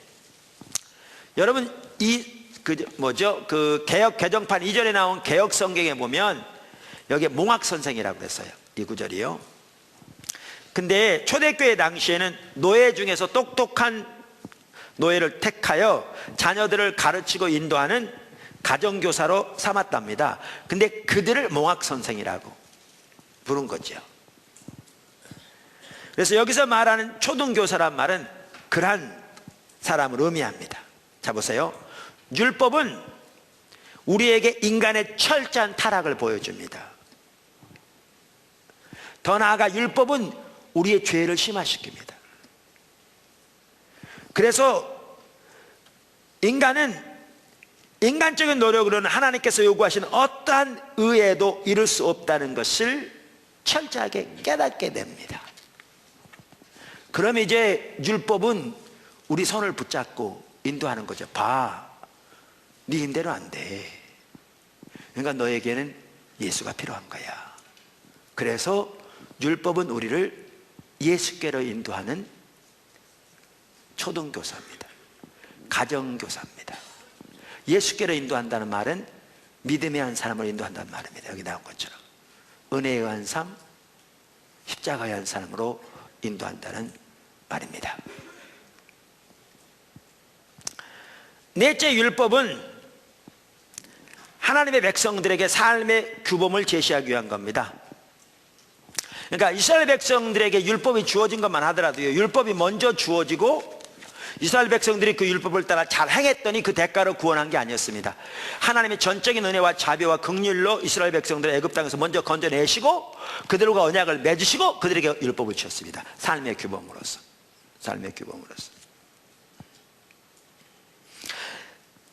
여러분, 그 개역 개정판 이전에 나온 개역 성경에 보면 여기에 몽학 선생이라고 그랬어요. 이 구절이요. 근데 초대교회 당시에는 노예 중에서 똑똑한 노예를 택하여 자녀들을 가르치고 인도하는 가정교사로 삼았답니다. 근데 그들을 몽학 선생이라고 부른 거죠. 그래서 여기서 말하는 초등교사란 말은 그러한 사람을 의미합니다. 자, 보세요. 율법은 우리에게 인간의 철저한 타락을 보여줍니다. 더 나아가 율법은 우리의 죄를 심화시킵니다. 그래서 인간은 인간적인 노력으로는 하나님께서 요구하시는 어떠한 의에도 이룰 수 없다는 것을 철저하게 깨닫게 됩니다. 그럼 이제 율법은 우리 손을 붙잡고 인도하는 거죠. 봐, 네 힘대로 안 돼. 그러니까 너에게는 예수가 필요한 거야. 그래서 율법은 우리를 예수께로 인도하는 초등교사입니다. 가정교사입니다. 예수께로 인도한다는 말은 믿음의 한 사람을 인도한다는 말입니다. 여기 나온 것처럼 은혜의 한 삶, 십자가의 한 사람으로 인도한다는 말입니다. 넷째, 율법은 하나님의 백성들에게 삶의 규범을 제시하기 위한 겁니다. 그러니까 이스라엘 백성들에게 율법이 주어진 것만 하더라도요, 율법이 먼저 주어지고 이스라엘 백성들이 그 율법을 따라 잘 행했더니 그 대가로 구원한 게 아니었습니다. 하나님의 전적인 은혜와 자비와 긍휼로 이스라엘 백성들을 애굽 땅에서 먼저 건져내시고 그들과 언약을 맺으시고 그들에게 율법을 주셨습니다. 삶의 규범으로서. 삶의 규범으로서.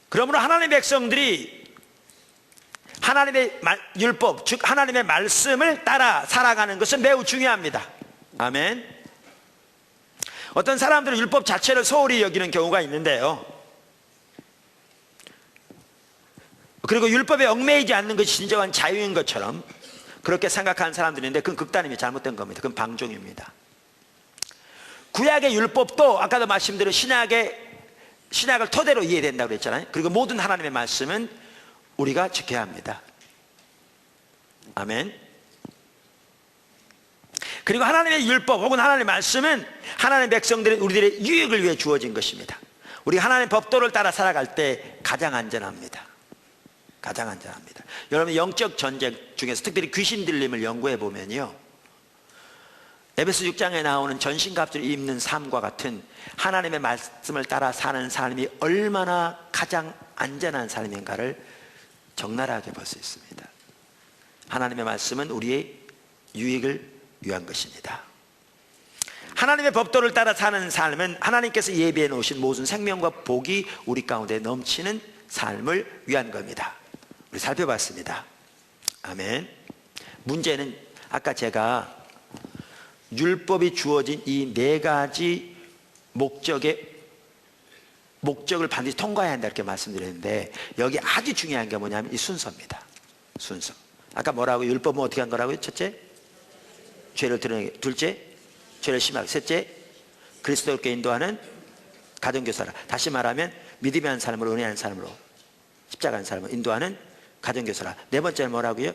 그러므로 하나님의 백성들이 하나님의 율법, 즉 하나님의 말씀을 따라 살아가는 것은 매우 중요합니다. 아멘. 어떤 사람들은 율법 자체를 소홀히 여기는 경우가 있는데요, 그리고 율법에 얽매이지 않는 것이 진정한 자유인 것처럼 그렇게 생각하는 사람들이 있는데 그건 극단이면 잘못된 겁니다. 그건 방종입니다. 구약의 율법도 아까도 말씀드린 신약을 토대로 이해된다고 그랬잖아요. 그리고 모든 하나님의 말씀은 우리가 지켜야 합니다. 아멘. 그리고 하나님의 율법 혹은 하나님의 말씀은 하나님의 백성들의 우리들의 유익을 위해 주어진 것입니다. 우리가 하나님의 법도를 따라 살아갈 때 가장 안전합니다. 가장 안전합니다. 여러분, 영적 전쟁 중에서 특별히 귀신 들림을 연구해 보면요, 에베소 6장에 나오는 전신갑주를 입는 삶과 같은 하나님의 말씀을 따라 사는 삶이 얼마나 가장 안전한 삶인가를 적나라하게 볼 수 있습니다. 하나님의 말씀은 우리의 유익을 위한 것입니다. 하나님의 법도를 따라 사는 삶은 하나님께서 예비해 놓으신 모든 생명과 복이 우리 가운데 넘치는 삶을 위한 겁니다. 우리 살펴봤습니다. 아멘. 문제는 아까 제가 율법이 주어진 이 네 가지 목적을 반드시 통과해야 한다 이렇게 말씀드렸는데, 여기 아주 중요한 게 뭐냐면 이 순서입니다. 순서. 아까 뭐라고? 율법은 어떻게 한 거라고요? 첫째, 죄를 드러내게. 둘째, 죄를 심하게. 셋째, 그리스도께 인도하는 가정교사라. 다시 말하면 믿음의 한 사람으로, 은혜의 한 사람으로, 십자가 한 사람으로 인도하는 가정교사라. 네 번째는 뭐라고요?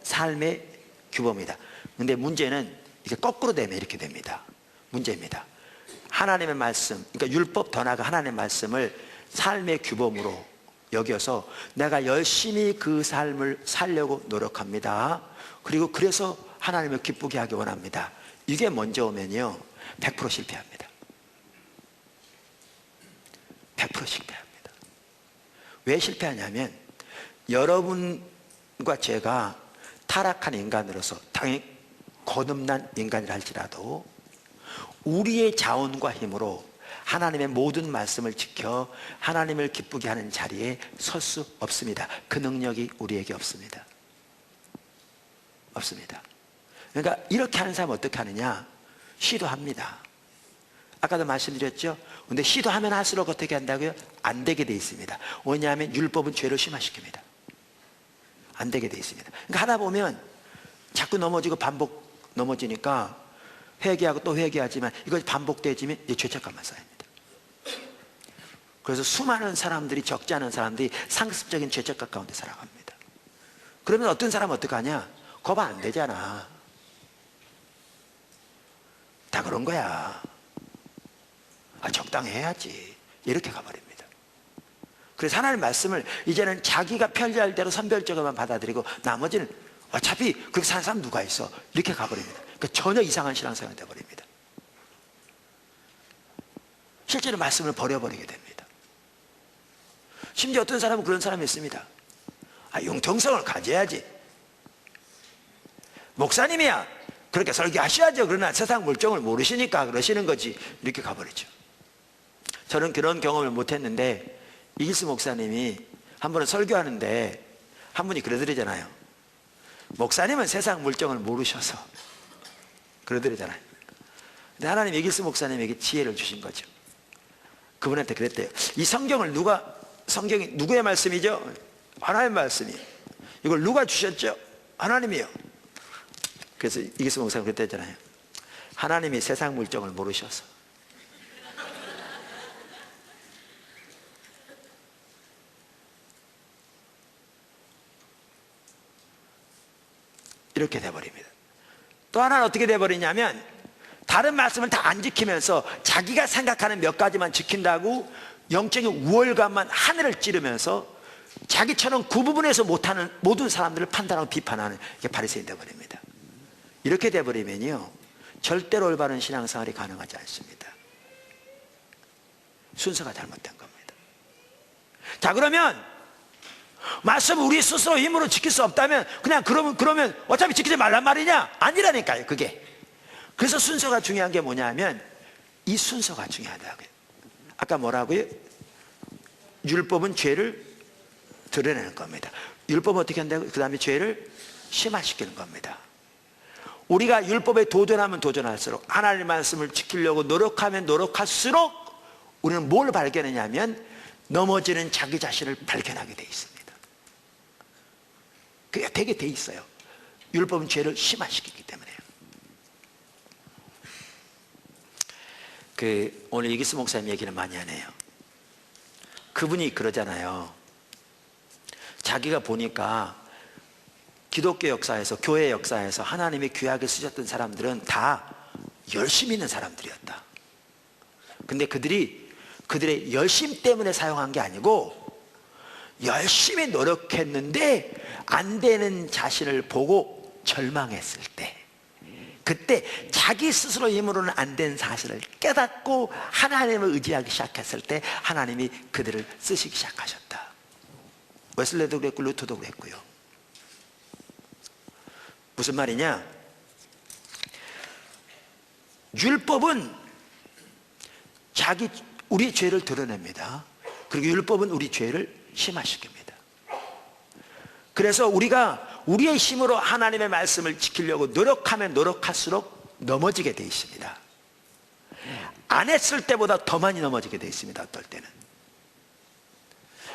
삶의 규범이다. 근데 문제는 이게 거꾸로 되면 이렇게 됩니다. 문제입니다. 하나님의 말씀, 그러니까 율법 더 나아가 하나님의 말씀을 삶의 규범으로 여겨서 내가 열심히 그 삶을 살려고 노력합니다. 그리고 그래서 하나님을 기쁘게 하기 원합니다. 이게 먼저 오면요 100% 실패합니다. 100% 실패합니다. 왜 실패하냐면 여러분과 제가 타락한 인간으로서 당연히 거듭난 인간이라 할지라도 우리의 자원과 힘으로 하나님의 모든 말씀을 지켜 하나님을 기쁘게 하는 자리에 설 수 없습니다. 그 능력이 우리에게 없습니다. 없습니다. 그러니까 이렇게 하는 사람은 어떻게 하느냐? 시도합니다. 아까도 말씀드렸죠. 근데 시도하면 할수록 어떻게 한다고요? 안 되게 돼 있습니다. 왜냐하면 율법은 죄를 심화시킵니다. 안 되게 돼 있습니다. 그러니까 하다 보면 자꾸 넘어지고 넘어지니까 회개하고 또 회개하지만 이거 반복되어지면 이제 죄책감만 쌓입니다. 그래서 수많은 사람들이, 적지 않은 사람들이 상습적인 죄책감 가운데 살아갑니다. 그러면 어떤 사람은 어떡하냐? 거봐 안 되잖아. 다 그런 거야. 적당히 해야지. 이렇게 가버립니다. 그래서 하나님 말씀을 이제는 자기가 편리할 대로 선별적으로만 받아들이고 나머지는 어차피 그렇게 사는 사람 누가 있어? 이렇게 가버립니다. 그러니까 전혀 이상한 신앙생활이 되어버립니다. 실제로 말씀을 버려버리게 됩니다. 심지어 어떤 사람은 그런 사람이 있습니다. 융통성을 가져야지. 목사님이야 그렇게 설교하셔야죠. 그러나 세상 물정을 모르시니까 그러시는 거지. 이렇게 가버리죠. 저는 그런 경험을 못했는데 이길수 목사님이 한 번은 설교하는데 한 분이 그러더라잖아요. 목사님은 세상 물정을 모르셔서 그러더라잖아요. 근데 하나님 이길수 목사님에게 지혜를 주신 거죠. 그분한테 그랬대요. 이 성경이 누구의 말씀이죠? 하나님의 말씀이에요. 이걸 누가 주셨죠? 하나님이요. 그래서 이길수 목사님 그랬대잖아요. 하나님이 세상 물정을 모르셔서. 이렇게 돼버립니다. 또 하나는 어떻게 돼버리냐면 다른 말씀을 다 안 지키면서 자기가 생각하는 몇 가지만 지킨다고 영적인 우월감만 하늘을 찌르면서 자기처럼 그 부분에서 못하는 모든 사람들을 판단하고 비판하는 게 바리새인 돼버립니다. 이렇게 돼버리면요 절대로 올바른 신앙생활이 가능하지 않습니다. 순서가 잘못된 겁니다. 자, 그러면 말씀 우리 스스로 힘으로 지킬 수 없다면 그냥 그러면 어차피 지키지 말란 말이냐? 아니라니까요. 그게. 그래서 순서가 중요한 게 뭐냐면 이 순서가 중요하다고요. 아까 뭐라고요? 율법은 죄를 드러내는 겁니다. 율법은 어떻게 한다고요? 그 다음에 죄를 심화시키는 겁니다. 우리가 율법에 도전하면 도전할수록 하나님의 말씀을 지키려고 노력하면 노력할수록 우리는 뭘 발견하냐면 넘어지는 자기 자신을 발견하게 돼 있습니다. 그게 되게 돼 있어요. 율법은 죄를 심화시키기 때문에요. 오늘 이기수 목사님 얘기는 많이 하네요. 그분이 그러잖아요. 자기가 보니까 기독교 역사에서, 교회 역사에서 하나님의 귀하게 쓰셨던 사람들은 다 열심히 있는 사람들이었다. 근데 그들의 열심 때문에 사용한 게 아니고 열심히 노력했는데 안 되는 자신을 보고 절망했을 때, 그때 자기 스스로 힘으로는 안 된 사실을 깨닫고 하나님을 의지하기 시작했을 때 하나님이 그들을 쓰시기 시작하셨다. 웨슬레도 그랬고 루터도 그랬고요. 무슨 말이냐? 율법은 우리의 죄를 드러냅니다. 그리고 율법은 우리 죄를 심화시킵니다. 그래서 우리가 우리의 힘으로 하나님의 말씀을 지키려고 노력하면 노력할수록 넘어지게 돼 있습니다. 안 했을 때보다 더 많이 넘어지게 돼 있습니다. 어떨 때는.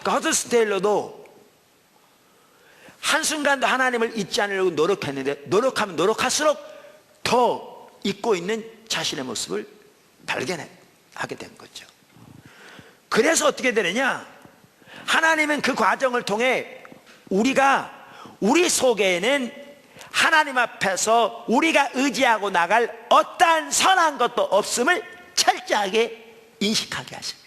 그러니까 허드슨 테일러도 한순간도 하나님을 잊지 않으려고 노력했는데 노력하면 노력할수록 더 잊고 있는 자신의 모습을 발견하게 된 거죠. 그래서 어떻게 되느냐? 하나님은 그 과정을 통해 우리 속에는 하나님 앞에서 우리가 의지하고 나갈 어떠한 선한 것도 없음을 철저하게 인식하게 하십니다.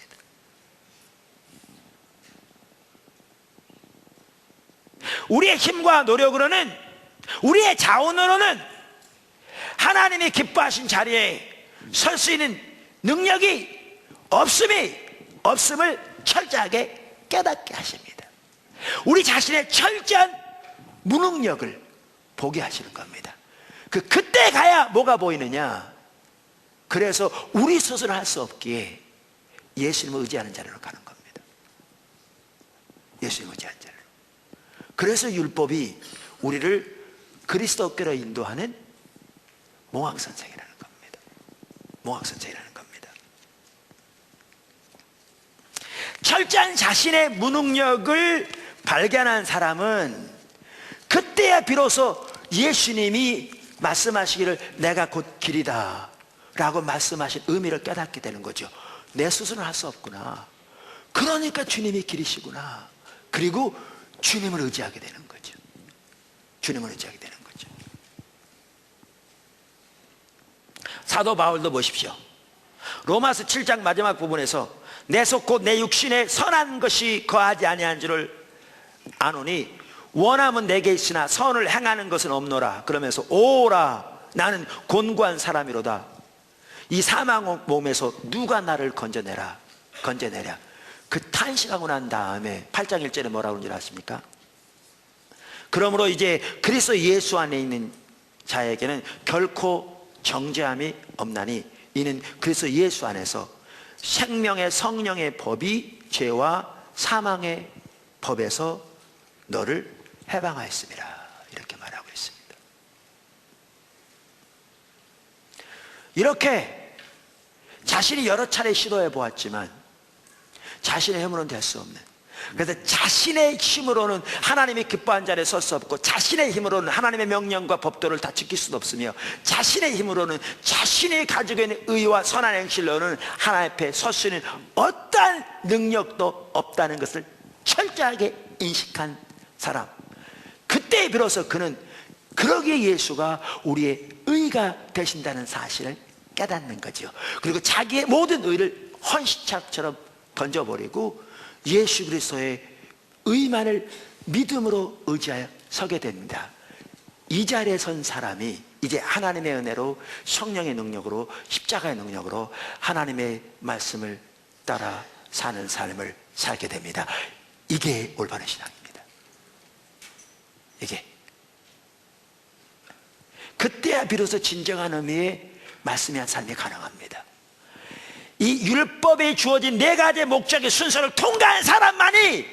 우리의 힘과 노력으로는, 우리의 자원으로는 하나님이 기뻐하신 자리에 설 수 있는 능력이 없음을 철저하게 깨닫게 하십니다. 우리 자신의 철저한 무능력을 보게 하시는 겁니다. 그때 가야 뭐가 보이느냐? 그래서 우리 스스로 할 수 없기에 예수님을 의지하는 자리로 가는 겁니다. 예수님을 의지하는 자리로. 그래서 율법이 우리를 그리스도께로 인도하는 몽황선생이라는 겁니다. 몽학선생이라는 겁니다. 철저한 자신의 무능력을 발견한 사람은 그때야 비로소 예수님이 말씀하시기를 내가 곧 길이다 라고 말씀하신 의미를 깨닫게 되는 거죠. 내 스스로는 할 수 없구나. 그러니까 주님이 길이시구나. 그리고 주님을 의지하게 되는 거죠. 주님을 의지하게 되는 거죠. 사도 바울도 보십시오. 로마서 7장 마지막 부분에서 내 속 곧 내 육신에 선한 것이 거하지 아니한 줄을 아노니 원함은 내게 있으나 선을 행하는 것은 없노라. 그러면서 오라 나는 곤고한 사람이로다. 이 사망 몸에서 누가 나를 건져내랴. 그 탄식하고 난 다음에 8장 1절에 뭐라고 하는지 아십니까? 그러므로 이제 그리스도 예수 안에 있는 자에게는 결코 정죄함이 없나니 이는 그리스도 예수 안에서 생명의 성령의 법이 죄와 사망의 법에서 너를 해방하였습니다. 이렇게 말하고 있습니다. 이렇게 자신이 여러 차례 시도해 보았지만 자신의 힘으로는 될 수 없는, 그래서 자신의 힘으로는 하나님이 기뻐한 자리에 설 수 없고 자신의 힘으로는 하나님의 명령과 법도를 다 지킬 수도 없으며 자신의 힘으로는 자신이 가지고 있는 의와 선한 행실로는 하나님 앞에 설 수 있는 어떠한 능력도 없다는 것을 철저하게 인식한 사람, 그때 비로소 그는 그러기에 예수가 우리의 의가 되신다는 사실을 깨닫는 거죠. 그리고 자기의 모든 의를 헌시착처럼 던져버리고 예수 그리스도의 의만을 믿음으로 의지하여 서게 됩니다. 이 자리에 선 사람이 이제 하나님의 은혜로 성령의 능력으로 십자가의 능력으로 하나님의 말씀을 따라 사는 삶을 살게 됩니다. 이게 올바른 신앙입니다. 이게 그때야 비로소 진정한 의미의 말씀이 한 삶이 가능합니다. 이 율법에 주어진 네 가지의 목적의 순서를 통과한 사람만이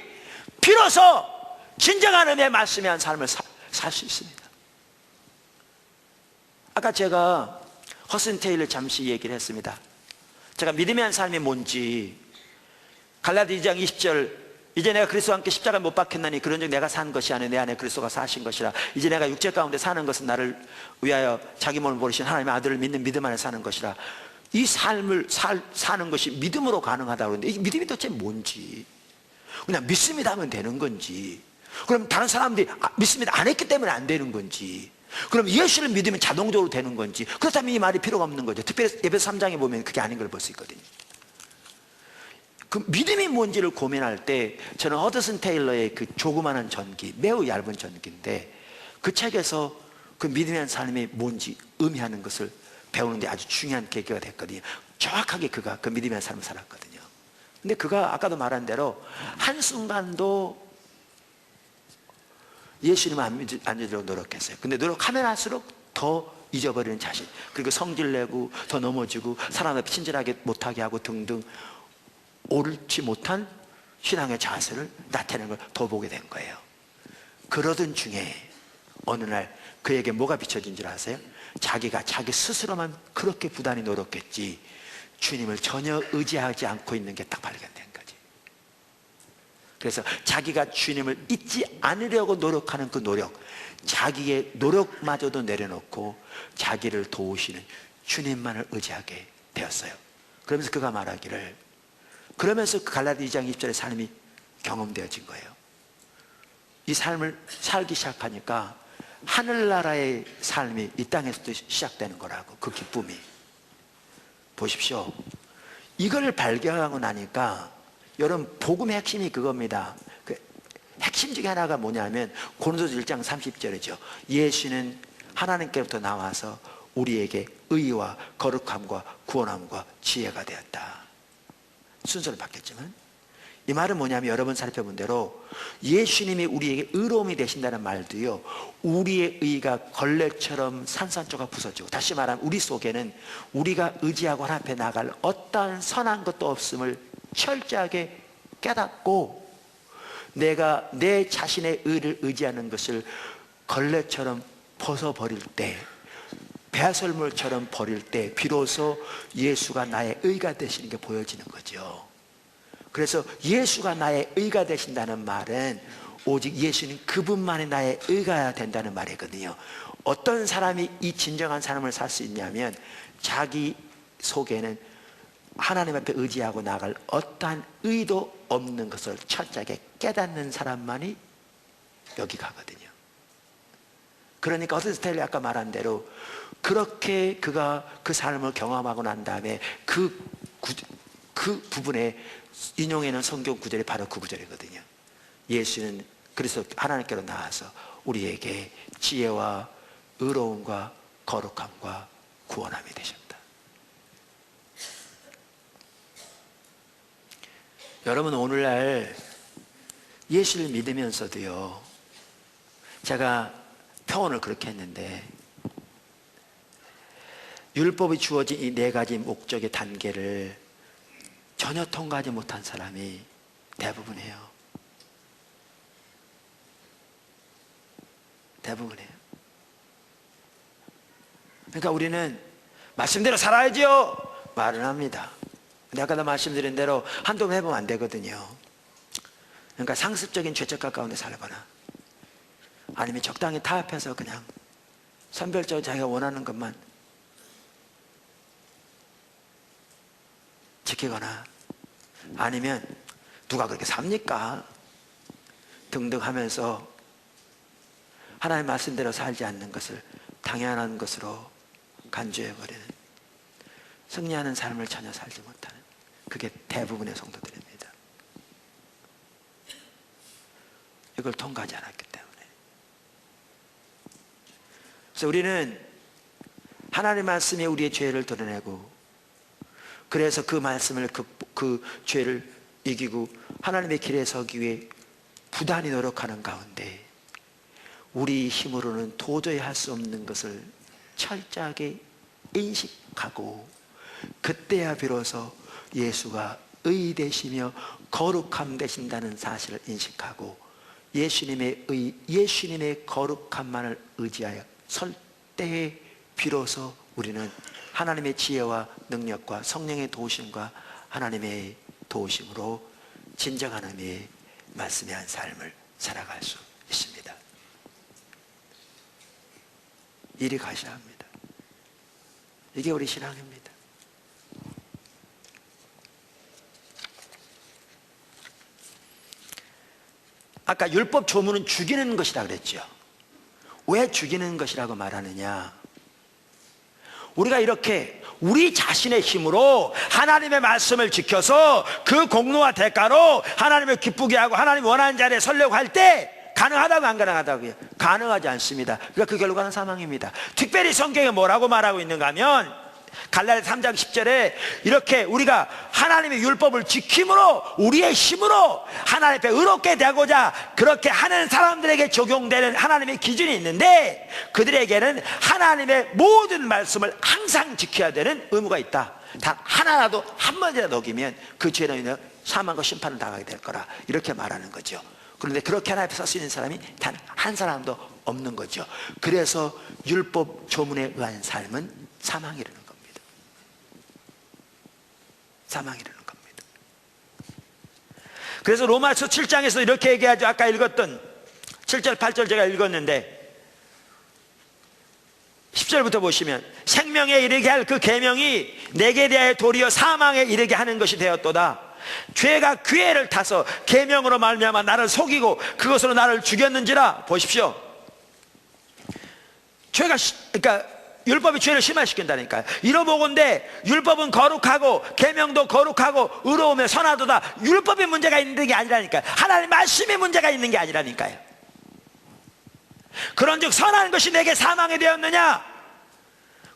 비로소 진정한 의미의 말씀이 한 삶을 살 수 있습니다. 아까 제가 허슨 테일러 잠시 얘기를 했습니다. 제가 믿음의 한 삶이 뭔지, 갈라디아 2장 20절 이제 내가 그리스도와 함께 십자가에 못 박혔나니 그런즉 내가 산 것이 아니라 내 안에 그리스도가 사신 것이라. 이제 내가 육체 가운데 사는 것은 나를 위하여 자기 몸을 버리신 하나님의 아들을 믿는 믿음 안에 사는 것이라. 이 삶을 사는 것이 믿음으로 가능하다고 하는데 이 믿음이 도대체 뭔지, 그냥 믿습니다 하면 되는 건지, 그럼 다른 사람들이 믿습니다 안 했기 때문에 안 되는 건지, 그럼 예수를 믿으면 자동적으로 되는 건지, 그렇다면 이 말이 필요가 없는 거죠. 특별히 에베소 3장에 보면 그게 아닌 걸 볼 수 있거든요. 그 믿음이 뭔지를 고민할 때 저는 허드슨 테일러의 그 조그마한 전기, 매우 얇은 전기인데 그 책에서 그 믿음의 삶이 뭔지 의미하는 것을 배우는데 아주 중요한 계기가 됐거든요. 정확하게 그가 그 믿음의 삶을 살았거든요. 근데 그가 아까도 말한 대로 한순간도 예수님 안 믿으려고 노력했어요. 근데 노력하면 할수록 더 잊어버리는 자신, 그리고 성질내고 더 넘어지고 사람 앞에 친절하게 못하게 하고 등등 옳지 못한 신앙의 자세를 나타내는 걸 더 보게 된 거예요. 그러던 중에 어느 날 그에게 뭐가 비춰진 줄 아세요? 자기가 자기 스스로만 그렇게 부단히 노력했지 주님을 전혀 의지하지 않고 있는 게 딱 발견된 거지. 그래서 자기가 주님을 잊지 않으려고 노력하는 그 노력, 자기의 노력마저도 내려놓고 자기를 도우시는 주님만을 의지하게 되었어요. 그러면서 그가 말하기를, 그러면서 갈라디아 2장 20절의 삶이 경험되어진 거예요. 이 삶을 살기 시작하니까 하늘나라의 삶이 이 땅에서도 시작되는 거라고, 그 기쁨이. 보십시오. 이걸 발견하고 나니까 여러분 복음의 핵심이 그겁니다. 그 핵심 중에 하나가 뭐냐면 고린도서 1장 30절이죠. 예수는 하나님께로부터 나와서 우리에게 의와 거룩함과 구원함과 지혜가 되었다. 순서는 바뀌었지만 이 말은 뭐냐면 여러분 살펴본 대로 예수님이 우리에게 의로움이 되신다는 말도요, 우리의 의가 걸레처럼 산산조각 부서지고, 다시 말하면 우리 속에는 우리가 의지하고 하나님 앞에 나갈 어떠한 선한 것도 없음을 철저하게 깨닫고 내가 내 자신의 의를 의지하는 것을 걸레처럼 벗어버릴 때 배설물처럼 버릴 때 비로소 예수가 나의 의가 되시는 게 보여지는 거죠. 그래서 예수가 나의 의가 되신다는 말은 오직 예수님 그분만이 나의 의가 된다는 말이거든요. 어떤 사람이 이 진정한 삶을 살 수 있냐면 자기 속에는 하나님 앞에 의지하고 나갈 어떠한 의도 없는 것을 철저하게 깨닫는 사람만이 여기 가거든요. 그러니까 어떤 스타일이 아까 말한 대로 그렇게 그가 그 삶을 경험하고 난 다음에 그 부분에 인용하는 성경 구절이 바로 그 구절이거든요. 예수는 그래서 하나님께로 나와서 우리에게 지혜와 의로움과 거룩함과 구원함이 되셨다. 여러분, 오늘날 예수를 믿으면서도요, 제가 표현을 그렇게 했는데 율법이 주어진 이 네 가지 목적의 단계를 전혀 통과하지 못한 사람이 대부분이에요. 대부분이에요. 그러니까 우리는 말씀대로 살아야지요 말은 합니다. 근데 아까도 말씀드린 대로 한두 번 해보면 안 되거든요. 그러니까 상습적인 죄책감 가운데 살거나 아니면 적당히 타협해서 그냥 선별적으로 자기가 원하는 것만 지키거나 아니면 누가 그렇게 삽니까? 등등 하면서 하나님의 말씀대로 살지 않는 것을 당연한 것으로 간주해버리는, 승리하는 삶을 전혀 살지 못하는, 그게 대부분의 성도들입니다. 이걸 통과하지 않았기 때문에. 그래서 우리는 하나님의 말씀이 우리의 죄를 드러내고, 그래서 그 말씀을 그 죄를 이기고 하나님의 길에 서기 위해 부단히 노력하는 가운데 우리 힘으로는 도저히 할 수 없는 것을 철저하게 인식하고, 그때야 비로소 예수가 의 되시며 거룩함 되신다는 사실을 인식하고 예수님의 의, 예수님의 거룩함만을 의지하여 설 때에 비로소 우리는 하나님의 지혜와 능력과 성령의 도우심과 하나님의 도우심으로 진정한 의미의 말씀의 한 삶을 살아갈 수 있습니다. 이리 가셔야 합니다. 이게 우리 신앙입니다. 아까 율법 조문은 죽이는 것이라 그랬죠. 왜 죽이는 것이라고 말하느냐? 우리가 이렇게 우리 자신의 힘으로 하나님의 말씀을 지켜서 그 공로와 대가로 하나님을 기쁘게 하고 하나님 원하는 자리에 서려고 할 때 가능하다고 안 가능하다고요? 가능하지 않습니다. 그러니까 그 결과는 사망입니다. 특별히 성경에 뭐라고 말하고 있는가 하면 갈라디아 3장 10절에 이렇게 우리가 하나님의 율법을 지킴으로 우리의 힘으로 하나님 앞에 의롭게 되고자 그렇게 하는 사람들에게 적용되는 하나님의 기준이 있는데, 그들에게는 하나님의 모든 말씀을 항상 지켜야 되는 의무가 있다. 단 하나라도 한 번이라도 어기면 그 죄로 인해 사망과 심판을 당하게 될 거라, 이렇게 말하는 거죠. 그런데 그렇게 하나님 앞에 설 수 있는 사람이 단 한 사람도 없는 거죠. 그래서 율법 조문에 의한 삶은 사망이라는 겁니다. 사망이라는 겁니다. 그래서 로마서 7장에서 이렇게 얘기하죠. 아까 읽었던 7절 8절 제가 읽었는데 10절부터 보시면 생명에 이르게 할 그 계명이 내게 대하여 도리어 사망에 이르게 하는 것이 되었도다. 죄가 기회를 타서 계명으로 말미암아 나를 속이고 그것으로 나를 죽였는지라. 보십시오. 죄가 그러니까 율법이 죄를 심화시킨다니까요. 이러보건대 율법은 거룩하고 계명도 거룩하고 의로우며 선하도다. 율법에 문제가 있는 게 아니라니까요. 하나님의 말씀에 문제가 있는 게 아니라니까요. 그런즉 선한 것이 내게 사망이 되었느냐?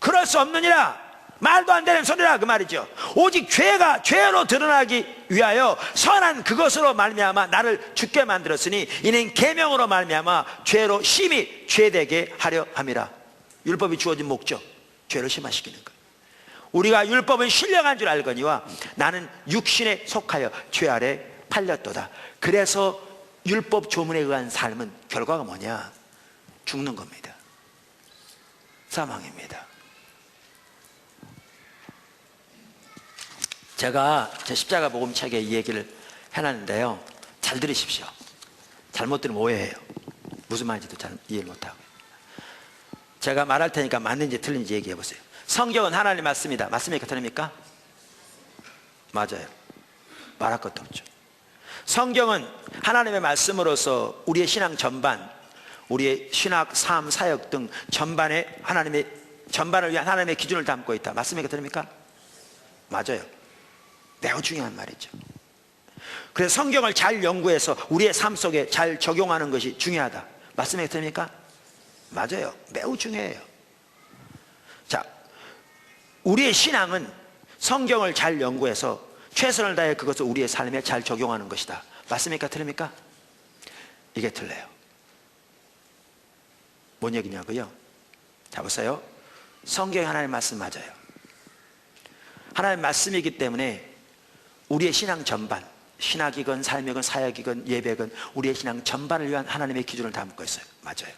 그럴 수 없느니라. 말도 안 되는 소리라 그 말이죠. 오직 죄가 죄로 드러나기 위하여 선한 그것으로 말미암아 나를 죽게 만들었으니 이는 계명으로 말미암아 죄로 심히 죄되게 하려 함이라. 율법이 주어진 목적, 죄를 심화시키는 것. 우리가 율법은 신령한 줄 알거니와 나는 육신에 속하여 죄 아래 팔렸도다. 그래서 율법 조문에 의한 삶은 결과가 뭐냐? 죽는 겁니다. 사망입니다. 제가 제 십자가 복음 책에 이 얘기를 해놨는데요, 잘 들으십시오. 잘못 들으면 오해해요. 무슨 말인지도 잘 이해를 못하고. 제가 말할 테니까 맞는지 틀린지 얘기해 보세요. 성경은 하나님의 말씀이다. 맞습니까? 틀립니까? 맞아요. 말할 것도 없죠. 성경은 하나님의 말씀으로서 우리의 신앙 전반, 우리의 신학, 삶, 사역 등 전반에 전반을 위한 하나님의 기준을 담고 있다. 맞습니까? 틀립니까? 맞아요. 매우 중요한 말이죠. 그래서 성경을 잘 연구해서 우리의 삶 속에 잘 적용하는 것이 중요하다. 맞습니까? 틀립니까? 맞아요. 매우 중요해요. 자, 우리의 신앙은 성경을 잘 연구해서 최선을 다해 그것을 우리의 삶에 잘 적용하는 것이다. 맞습니까? 틀립니까? 이게 틀려요. 뭔 얘기냐고요? 자, 보세요. 성경이 하나님의 말씀 맞아요. 하나님의 말씀이기 때문에 우리의 신앙 전반, 신학이건 삶이건 사역이건 예배건 우리의 신앙 전반을 위한 하나님의 기준을 담고 있어요. 맞아요.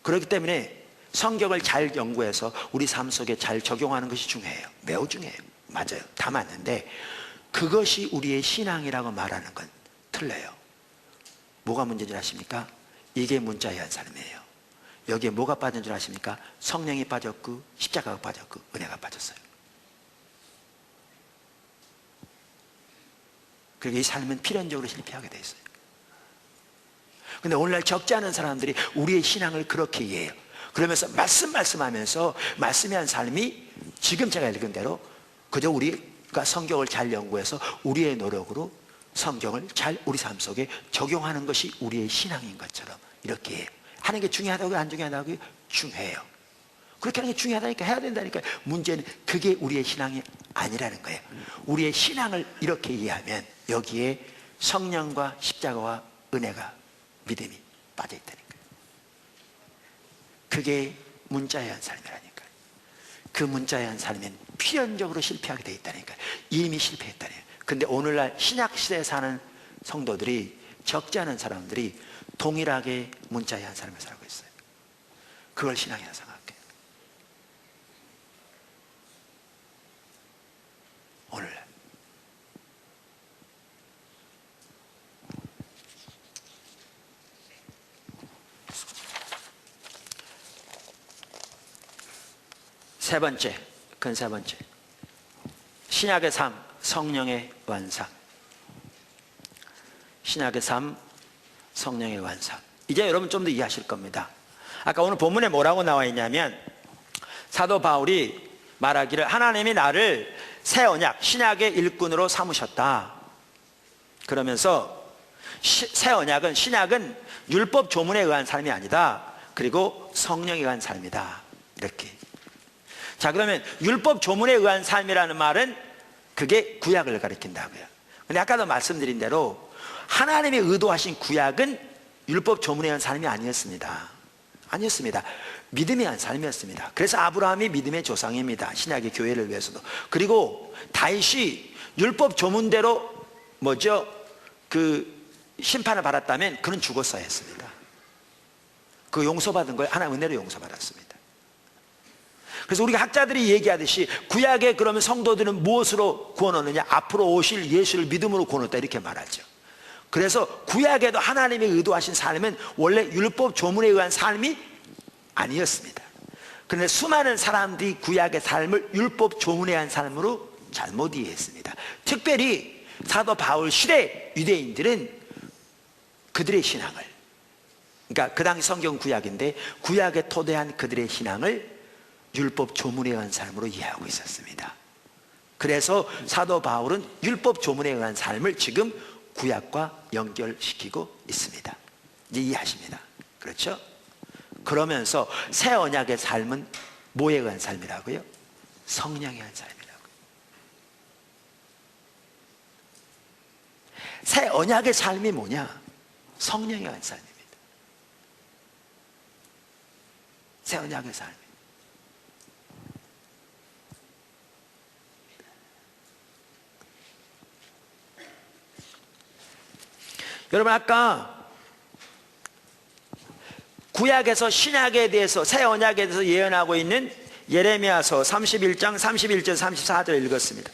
그렇기 때문에 성경을 잘 연구해서 우리 삶 속에 잘 적용하는 것이 중요해요. 매우 중요해요. 맞아요. 다 맞는데 그것이 우리의 신앙이라고 말하는 건 틀려요. 뭐가 문제인 줄 아십니까? 이게 문자의 한 삶이에요. 여기에 뭐가 빠진 줄 아십니까? 성령이 빠졌고 십자가가 빠졌고 은혜가 빠졌어요. 그리고 이 삶은 필연적으로 실패하게 돼 있어요. 근데 오늘날 적지 않은 사람들이 우리의 신앙을 그렇게 이해해요. 그러면서 말씀하면서 말씀의 한 삶이 지금 제가 읽은 대로 그저 우리가 성경을 잘 연구해서 우리의 노력으로 성경을 잘 우리 삶 속에 적용하는 것이 우리의 신앙인 것처럼 이렇게 하는 게 중요하다고요? 안 중요하다고요? 중요해요. 그렇게 하는 게 중요하다니까 해야 된다니까요. 문제는 그게 우리의 신앙이 아니라는 거예요. 우리의 신앙을 이렇게 이해하면 여기에 성령과 십자가와 은혜가, 믿음이 빠져있다니까요. 그게 문자의 한 삶이라니까요. 그 문자의 한 삶은 필연적으로 실패하게 돼 있다니까요. 이미 실패했다니까요. 근데 오늘날 신약시대에 사는 성도들이, 적지 않은 사람들이 동일하게 문자의 한 삶을 살고 있어요. 그걸 신앙이라고 생각해요. 오늘날 세 번째, 큰 세 번째, 신약의 삶, 성령의 완상. 신약의 삶, 성령의 완상. 이제 여러분 좀 더 이해하실 겁니다. 아까 오늘 본문에 뭐라고 나와 있냐면 사도 바울이 말하기를 하나님이 나를 새 언약, 신약의 일꾼으로 삼으셨다. 그러면서 새 언약은, 신약은 율법 조문에 의한 삶이 아니다. 그리고 성령에 의한 삶이다. 이렇게. 자, 그러면 율법 조문에 의한 삶이라는 말은 그게 구약을 가리킨다고요. 근데 아까도 말씀드린 대로 하나님이 의도하신 구약은 율법 조문에 의한 삶이 아니었습니다. 아니었습니다. 믿음에 의한 삶이었습니다. 그래서 아브라함이 믿음의 조상입니다. 신약의 교회를 위해서도. 그리고 다윗이 율법 조문대로 그 심판을 받았다면 그는 죽었어야 했습니다. 그 용서받은 걸 하나님 은혜로 용서받았습니다. 그래서 우리가 학자들이 얘기하듯이 구약에 그러면 성도들은 무엇으로 구원 얻느냐? 앞으로 오실 예수를 믿음으로 구원 얻다 이렇게 말하죠. 그래서 구약에도 하나님이 의도하신 삶은 원래 율법 조문에 의한 삶이 아니었습니다. 그런데 수많은 사람들이 구약의 삶을 율법 조문에 의한 삶으로 잘못 이해했습니다. 특별히 사도 바울 시대 유대인들은 그들의 신앙을, 그러니까 그 당시 성경 구약인데 구약에 토대한 그들의 신앙을 율법 조문에 의한 삶으로 이해하고 있었습니다. 그래서 사도 바울은 율법 조문에 의한 삶을 지금 구약과 연결시키고 있습니다. 이제 이해하십니다. 그렇죠? 그러면서 새 언약의 삶은 뭐에 의한 삶이라고요? 성령에 의한 삶이라고요. 새 언약의 삶이 뭐냐? 성령에 의한 삶입니다. 새 언약의 삶. 여러분, 아까 구약에서 신약에 대해서, 새 언약에 대해서 예언하고 있는 예레미야서 31장 31절 34절 읽었습니다.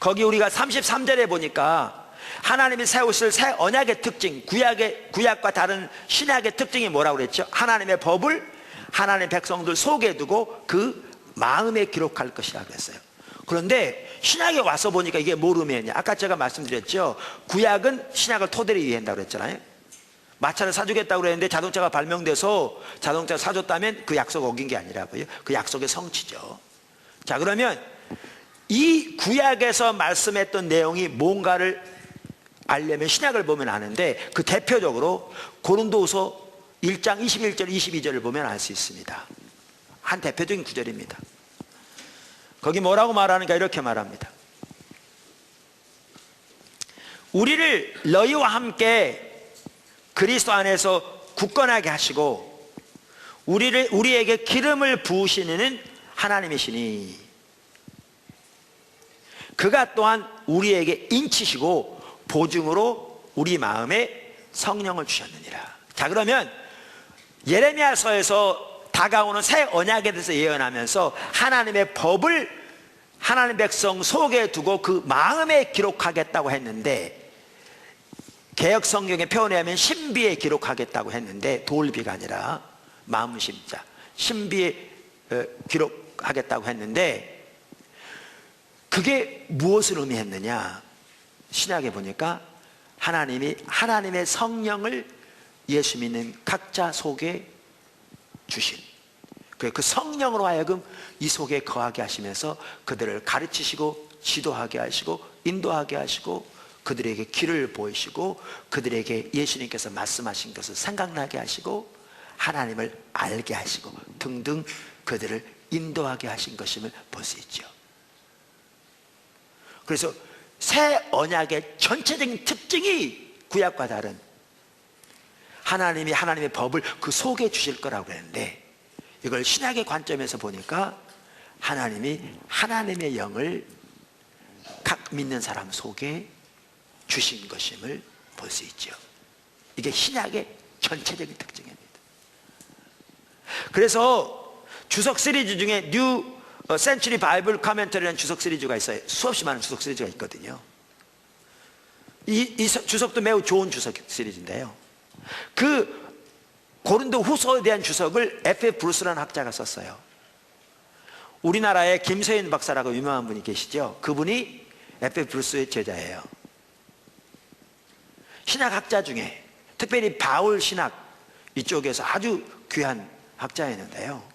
거기 우리가 33절에 보니까 하나님이 세우실 새 언약의 특징, 구약과 다른 신약의 특징이 뭐라고 그랬죠? 하나님의 법을 하나님의 백성들 속에 두고 그 마음에 기록할 것이라고 그랬어요. 그런데 신약에 와서 보니까 이게 뭘 의미했냐? 아까 제가 말씀드렸죠. 구약은 신약을 토대로 이해한다고 그랬잖아요. 마차를 사주겠다고 그랬는데 자동차가 발명돼서 자동차를 사줬다면 그 약속 어긴 게 아니라고요. 그 약속의 성취죠. 자, 그러면 이 구약에서 말씀했던 내용이 뭔가를 알려면 신약을 보면 아는데, 그 대표적으로 고린도후서 1장 21절 22절을 보면 알 수 있습니다. 한 대표적인 구절입니다. 거기 뭐라고 말하는가? 이렇게 말합니다. 우리를 너희와 함께 그리스도 안에서 굳건하게 하시고 우리에게 기름을 부으시는 하나님이시니 그가 또한 우리에게 인치시고 보증으로 우리 마음에 성령을 주셨느니라. 자, 그러면 예레미야서에서 다가오는 새 언약에 대해서 예언하면서 하나님의 법을 하나님 백성 속에 두고 그 마음에 기록하겠다고 했는데, 개역 성경에 표현에 하면 신비에 기록하겠다고 했는데, 돌비가 아니라 마음심자 신비에 기록하겠다고 했는데, 그게 무엇을 의미했느냐? 신약에 보니까 하나님이 하나님의 성령을 예수 믿는 각자 속에 주신 그 성령으로 하여금 이 속에 거하게 하시면서 그들을 가르치시고 지도하게 하시고 인도하게 하시고 그들에게 길을 보이시고 그들에게 예수님께서 말씀하신 것을 생각나게 하시고 하나님을 알게 하시고 등등 그들을 인도하게 하신 것임을 볼 수 있죠. 그래서 새 언약의 전체적인 특징이 구약과 다른 하나님이 하나님의 법을 그 속에 주실 거라고 했는데, 이걸 신약의 관점에서 보니까 하나님이 하나님의 영을 각 믿는 사람 속에 주신 것임을 볼 수 있죠. 이게 신약의 전체적인 특징입니다. 그래서 주석 시리즈 중에 뉴 센츄리 바이블 카멘터리라는 주석 시리즈가 있어요. 수없이 많은 주석 시리즈가 있거든요. 이 주석도 매우 좋은 주석 시리즈인데요, 그 고린도 후서에 대한 주석을 F.F. 브루스라는 학자가 썼어요. 우리나라에 김세윤 박사라고 유명한 분이 계시죠. 그분이 F.F. 브루스의 제자예요. 신학학자 중에 특별히 바울 신학 이쪽에서 아주 귀한 학자였는데요,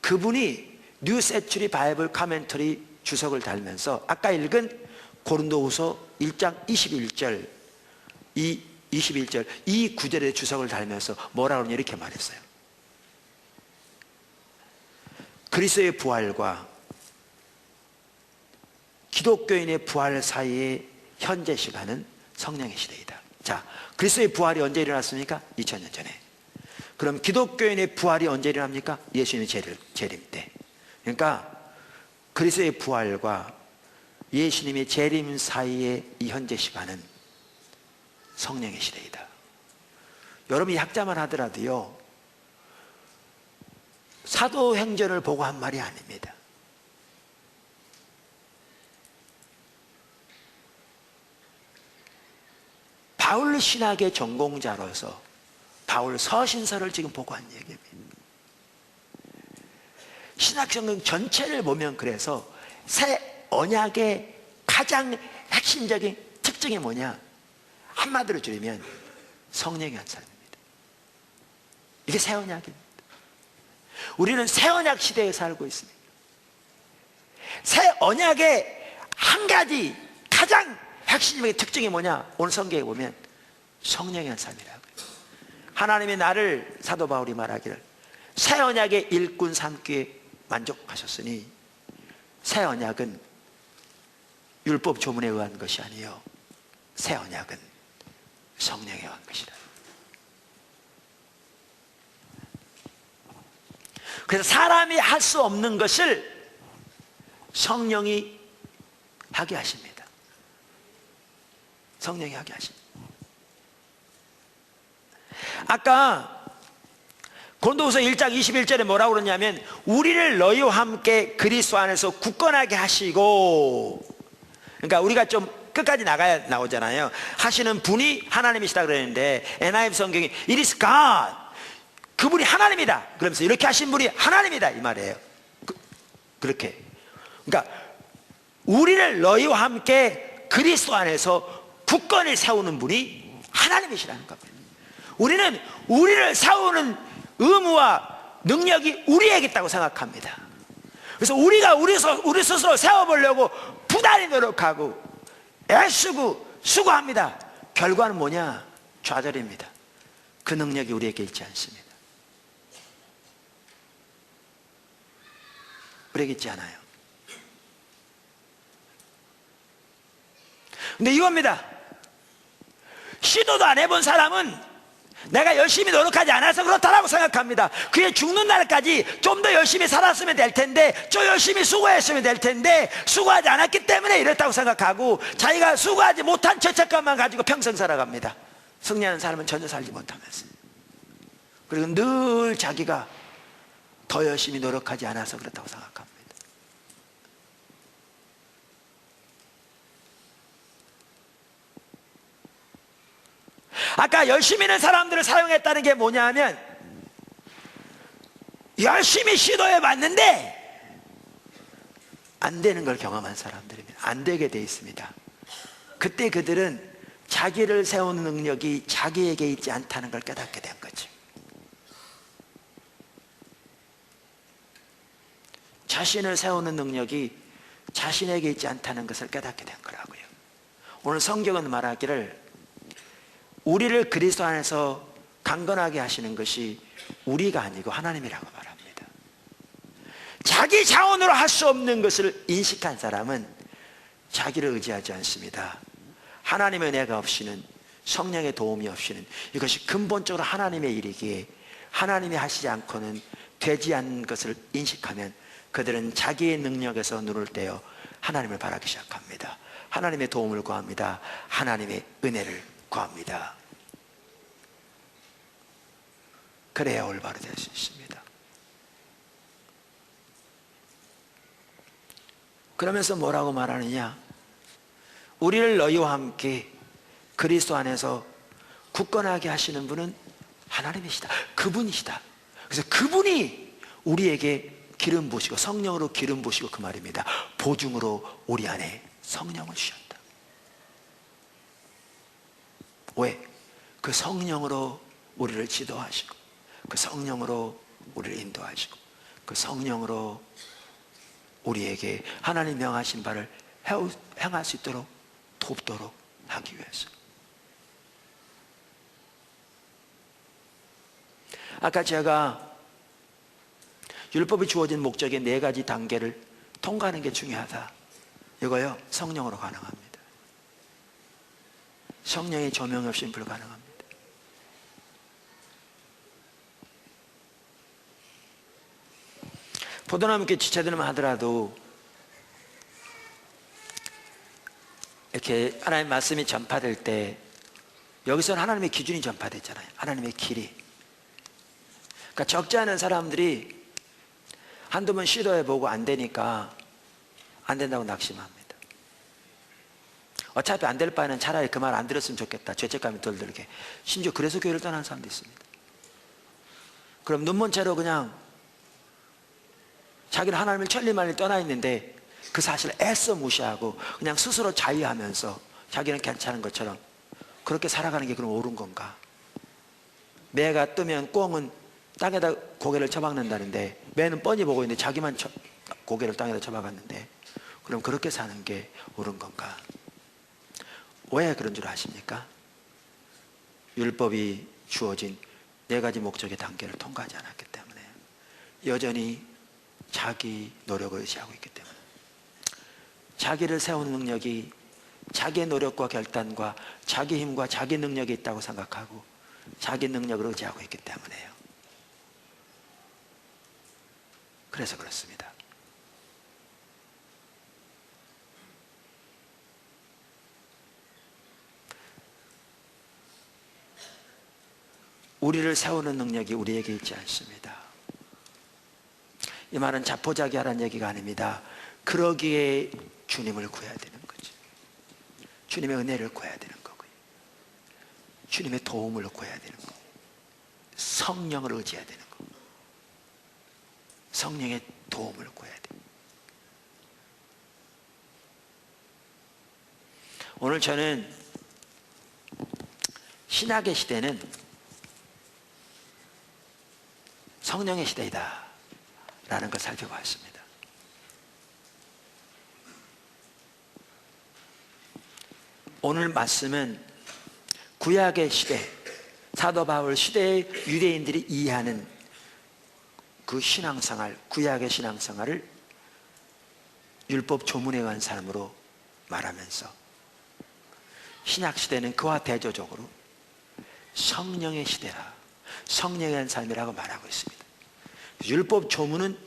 그분이 뉴 센츄리 바이블 카멘터리 주석을 달면서 아까 읽은 고린도후서 1장 21절 이 구절의 주석을 달면서 뭐라고 하냐 이렇게 말했어요. 그리스도의 부활과 기독교인의 부활 사이의 현재 시간은 성령의 시대이다. 자, 그리스도의 부활이 언제 일어났습니까? 2000년 전에. 그럼 기독교인의 부활이 언제 일어납니까? 예수님의 재림 때. 그러니까 그리스도의 부활과 예수님의 재림 사이의 이 현재 시간은 성령의 시대이다. 여러분이 학자만 하더라도요, 사도행전을 보고 한 말이 아닙니다. 바울 신학의 전공자로서 바울 서신서를 지금 보고 한 얘기입니다. 신학성경 전체를 보면 그래서 새 언약의 가장 핵심적인 특징이 뭐냐? 한마디로 줄이면 성령의 한 사람입니다. 이게 새 언약입니다. 우리는 새 언약 시대에 살고 있습니다. 새 언약의 한 가지 가장 핵심적인 특징이 뭐냐? 오늘 성경에 보면 성령의 한 사람이라고요. 하나님이 나를, 사도 바울이 말하기를, 새 언약의 일꾼 삼기에 만족하셨으니 새 언약은 율법 조문에 의한 것이 아니요 새 언약은 성령에 의한 것이다. 그래서 사람이 할 수 없는 것을 성령이 하게 하십니다. 성령이 하게 하십니다. 아까 고린도후서 1장 21절에 뭐라고 그러냐면 우리를 너희와 함께 그리스도 안에서 굳건하게 하시고 그러니까 우리가 좀 끝까지 나가야 나오잖아요. 하시는 분이 하나님이시다 그러는데 NIV 성경이 It is God, 그분이 하나님이다 그러면서 이렇게 하신 분이 하나님이다 이 말이에요. 그렇게, 그러니까 우리를 너희와 함께 그리스도 안에서 굳건히 세우는 분이 하나님이시라는 겁니다. 우리는 우리를 세우는 의무와 능력이 우리에게 있다고 생각합니다. 그래서 우리가 우리 스스로 세워보려고 부단히 노력하고 애쓰고 수고합니다. 결과는 뭐냐? 좌절입니다. 그 능력이 우리에게 있지 않습니다. 우리에게 있지 않아요. 근데 이겁니다. 시도도 안 해본 사람은 내가 열심히 노력하지 않아서 그렇다라고 생각합니다. 그의 죽는 날까지 좀 더 열심히 살았으면 될 텐데, 좀 열심히 수고했으면 될 텐데 수고하지 않았기 때문에 이랬다고 생각하고 자기가 수고하지 못한 죄책감만 가지고 평생 살아갑니다. 승리하는 사람은 전혀 살지 못하면서, 그리고 늘 자기가 더 열심히 노력하지 않아서 그렇다고 생각합니다. 아까 열심히 있는 사람들을 사용했다는 게 뭐냐면, 열심히 시도해 봤는데 안 되는 걸 경험한 사람들입니다. 안 되게 돼 있습니다. 그때 그들은 자기를 세우는 능력이 자기에게 있지 않다는 걸 깨닫게 된 거죠. 자신을 세우는 능력이 자신에게 있지 않다는 것을 깨닫게 된 거라고요. 오늘 성경은 말하기를 우리를 그리스도 안에서 강건하게 하시는 것이 우리가 아니고 하나님이라고 말합니다. 자기 자원으로 할 수 없는 것을 인식한 사람은 자기를 의지하지 않습니다. 하나님의 은혜가 없이는, 성령의 도움이 없이는 이것이 근본적으로 하나님의 일이기에 하나님이 하시지 않고는 되지 않는 것을 인식하면 그들은 자기의 능력에서 눈을 떼어 하나님을 바라기 시작합니다. 하나님의 도움을 구합니다. 하나님의 은혜를 구합니다. 그래야 올바로 될 수 있습니다. 그러면서 뭐라고 말하느냐? 우리를 너희와 함께 그리스도 안에서 굳건하게 하시는 분은 하나님이시다. 그분이시다. 그래서 그분이 우리에게 기름 부으시고, 성령으로 기름 부으시고, 그 말입니다. 보증으로 우리 안에 성령을 주셨다. 왜? 그 성령으로 우리를 지도하시고, 그 성령으로 우리를 인도하시고, 그 성령으로 우리에게 하나님 명하신 바를 행할 수 있도록 돕도록 하기 위해서. 아까 제가 율법이 주어진 목적의 4가지 단계를 통과하는 게 중요하다, 이거요, 성령으로 가능합니다. 성령의 조명이 없이는 불가능합니다. 포도나무 이렇게 지체들만 하더라도 이렇게 하나님의 말씀이 전파될 때 여기서는 하나님의 기준이 전파됐잖아요. 하나님의 길이. 그러니까 적지 않은 사람들이 한두 번 시도해보고 안 되니까 안 된다고 낙심합니다. 어차피 안 될 바에는 차라리 그 말 안 들었으면 좋겠다, 죄책감이 덜 들게. 심지어 그래서 교회를 떠나는 사람도 있습니다. 그럼 눈먼 채로 그냥 자기는 하나님을 천리만리 떠나 있는데 그 사실을 애써 무시하고 그냥 스스로 자위하면서 자기는 괜찮은 것처럼 그렇게 살아가는 게 그럼 옳은 건가? 매가 뜨면 꿩은 땅에다 고개를 쳐박는다는데 매는 뻔히 보고 있는데 자기만 고개를 땅에다 쳐박았는데 그럼 그렇게 사는 게 옳은 건가? 왜 그런 줄 아십니까? 율법이 주어진 4가지 목적의 단계를 통과하지 않았기 때문에, 여전히 자기 노력을 의지하고 있기 때문에, 자기를 세우는 능력이 자기의 노력과 결단과 자기 힘과 자기 능력이 있다고 생각하고 자기 능력을 의지하고 있기 때문에요. 그래서 그렇습니다. 우리를 세우는 능력이 우리에게 있지 않습니다. 이 말은 자포자기하라는 얘기가 아닙니다. 그러기에 주님을 구해야 되는 거죠. 주님의 은혜를 구해야 되는 거고요. 주님의 도움을 구해야 되는 거고요. 성령을 의지해야 되는 거고요. 성령의 도움을 구해야 돼요. 오늘 저는 신약의 시대는 성령의 시대이다 라는 걸 살펴봤습니다. 오늘 말씀은 구약의 시대, 사도 바울 시대의 유대인들이 이해하는 그 신앙생활, 구약의 신앙생활을 율법 조문에 의한 삶으로 말하면서 신약 시대는 그와 대조적으로 성령의 시대라, 성령에 의한 삶이라고 말하고 있습니다. 율법 조문은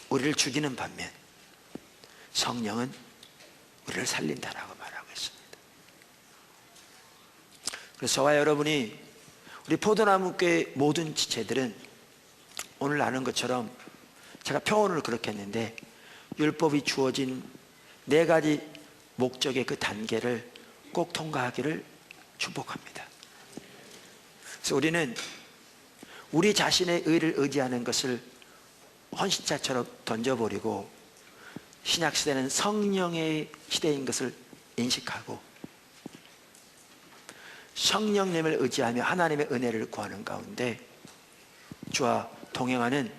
우리를 죽이는 반면 성령은 우리를 살린다라고 말하고 있습니다. 그래서 저와 여러분이 우리 포도나무교회 모든 지체들은 오늘 아는 것처럼 제가 표현을 그렇게 했는데 율법이 주어진 4가지 목적의 그 단계를 꼭 통과하기를 축복합니다. 그래서 우리는 우리 자신의 의를 의지하는 것을 헌신자처럼 던져버리고 신약시대는 성령의 시대인 것을 인식하고 성령님을 의지하며 하나님의 은혜를 구하는 가운데 주와 동행하는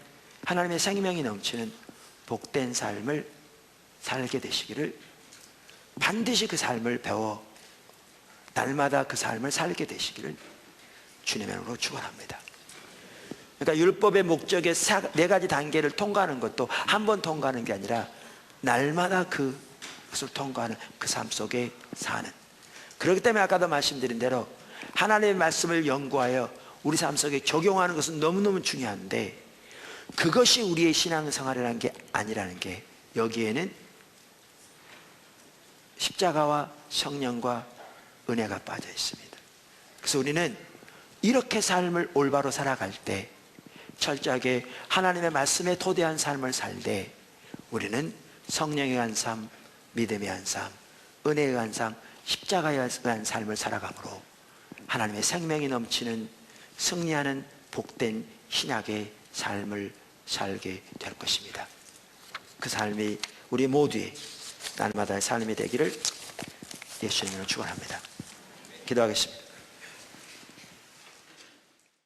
하나님의 생명이 넘치는 복된 삶을 살게 되시기를, 반드시 그 삶을 배워 날마다 그 삶을 살게 되시기를 주님의 이름으로 축원합니다. 그러니까 율법의 목적의 4가지 단계를 통과하는 것도 한 번 통과하는 게 아니라 날마다 그것을 통과하는 그 삶 속에 사는, 그렇기 때문에 아까도 말씀드린 대로 하나님의 말씀을 연구하여 우리 삶 속에 적용하는 것은 너무너무 중요한데 그것이 우리의 신앙생활이라는 게 아니라는 게 여기에는 십자가와 성령과 은혜가 빠져 있습니다. 그래서 우리는 이렇게 삶을 올바로 살아갈 때, 철저하게 하나님의 말씀에 토대한 삶을 살 때 우리는 성령에 의한 삶, 믿음에 의한 삶, 은혜에 의한 삶, 십자가에 의한 삶을 살아가므로 하나님의 생명이 넘치는 승리하는 복된 신약의 삶을 살게 될 것입니다. 그 삶이 우리 모두의 날마다의 삶이 되기를 예수님으로 축원합니다. 기도하겠습니다.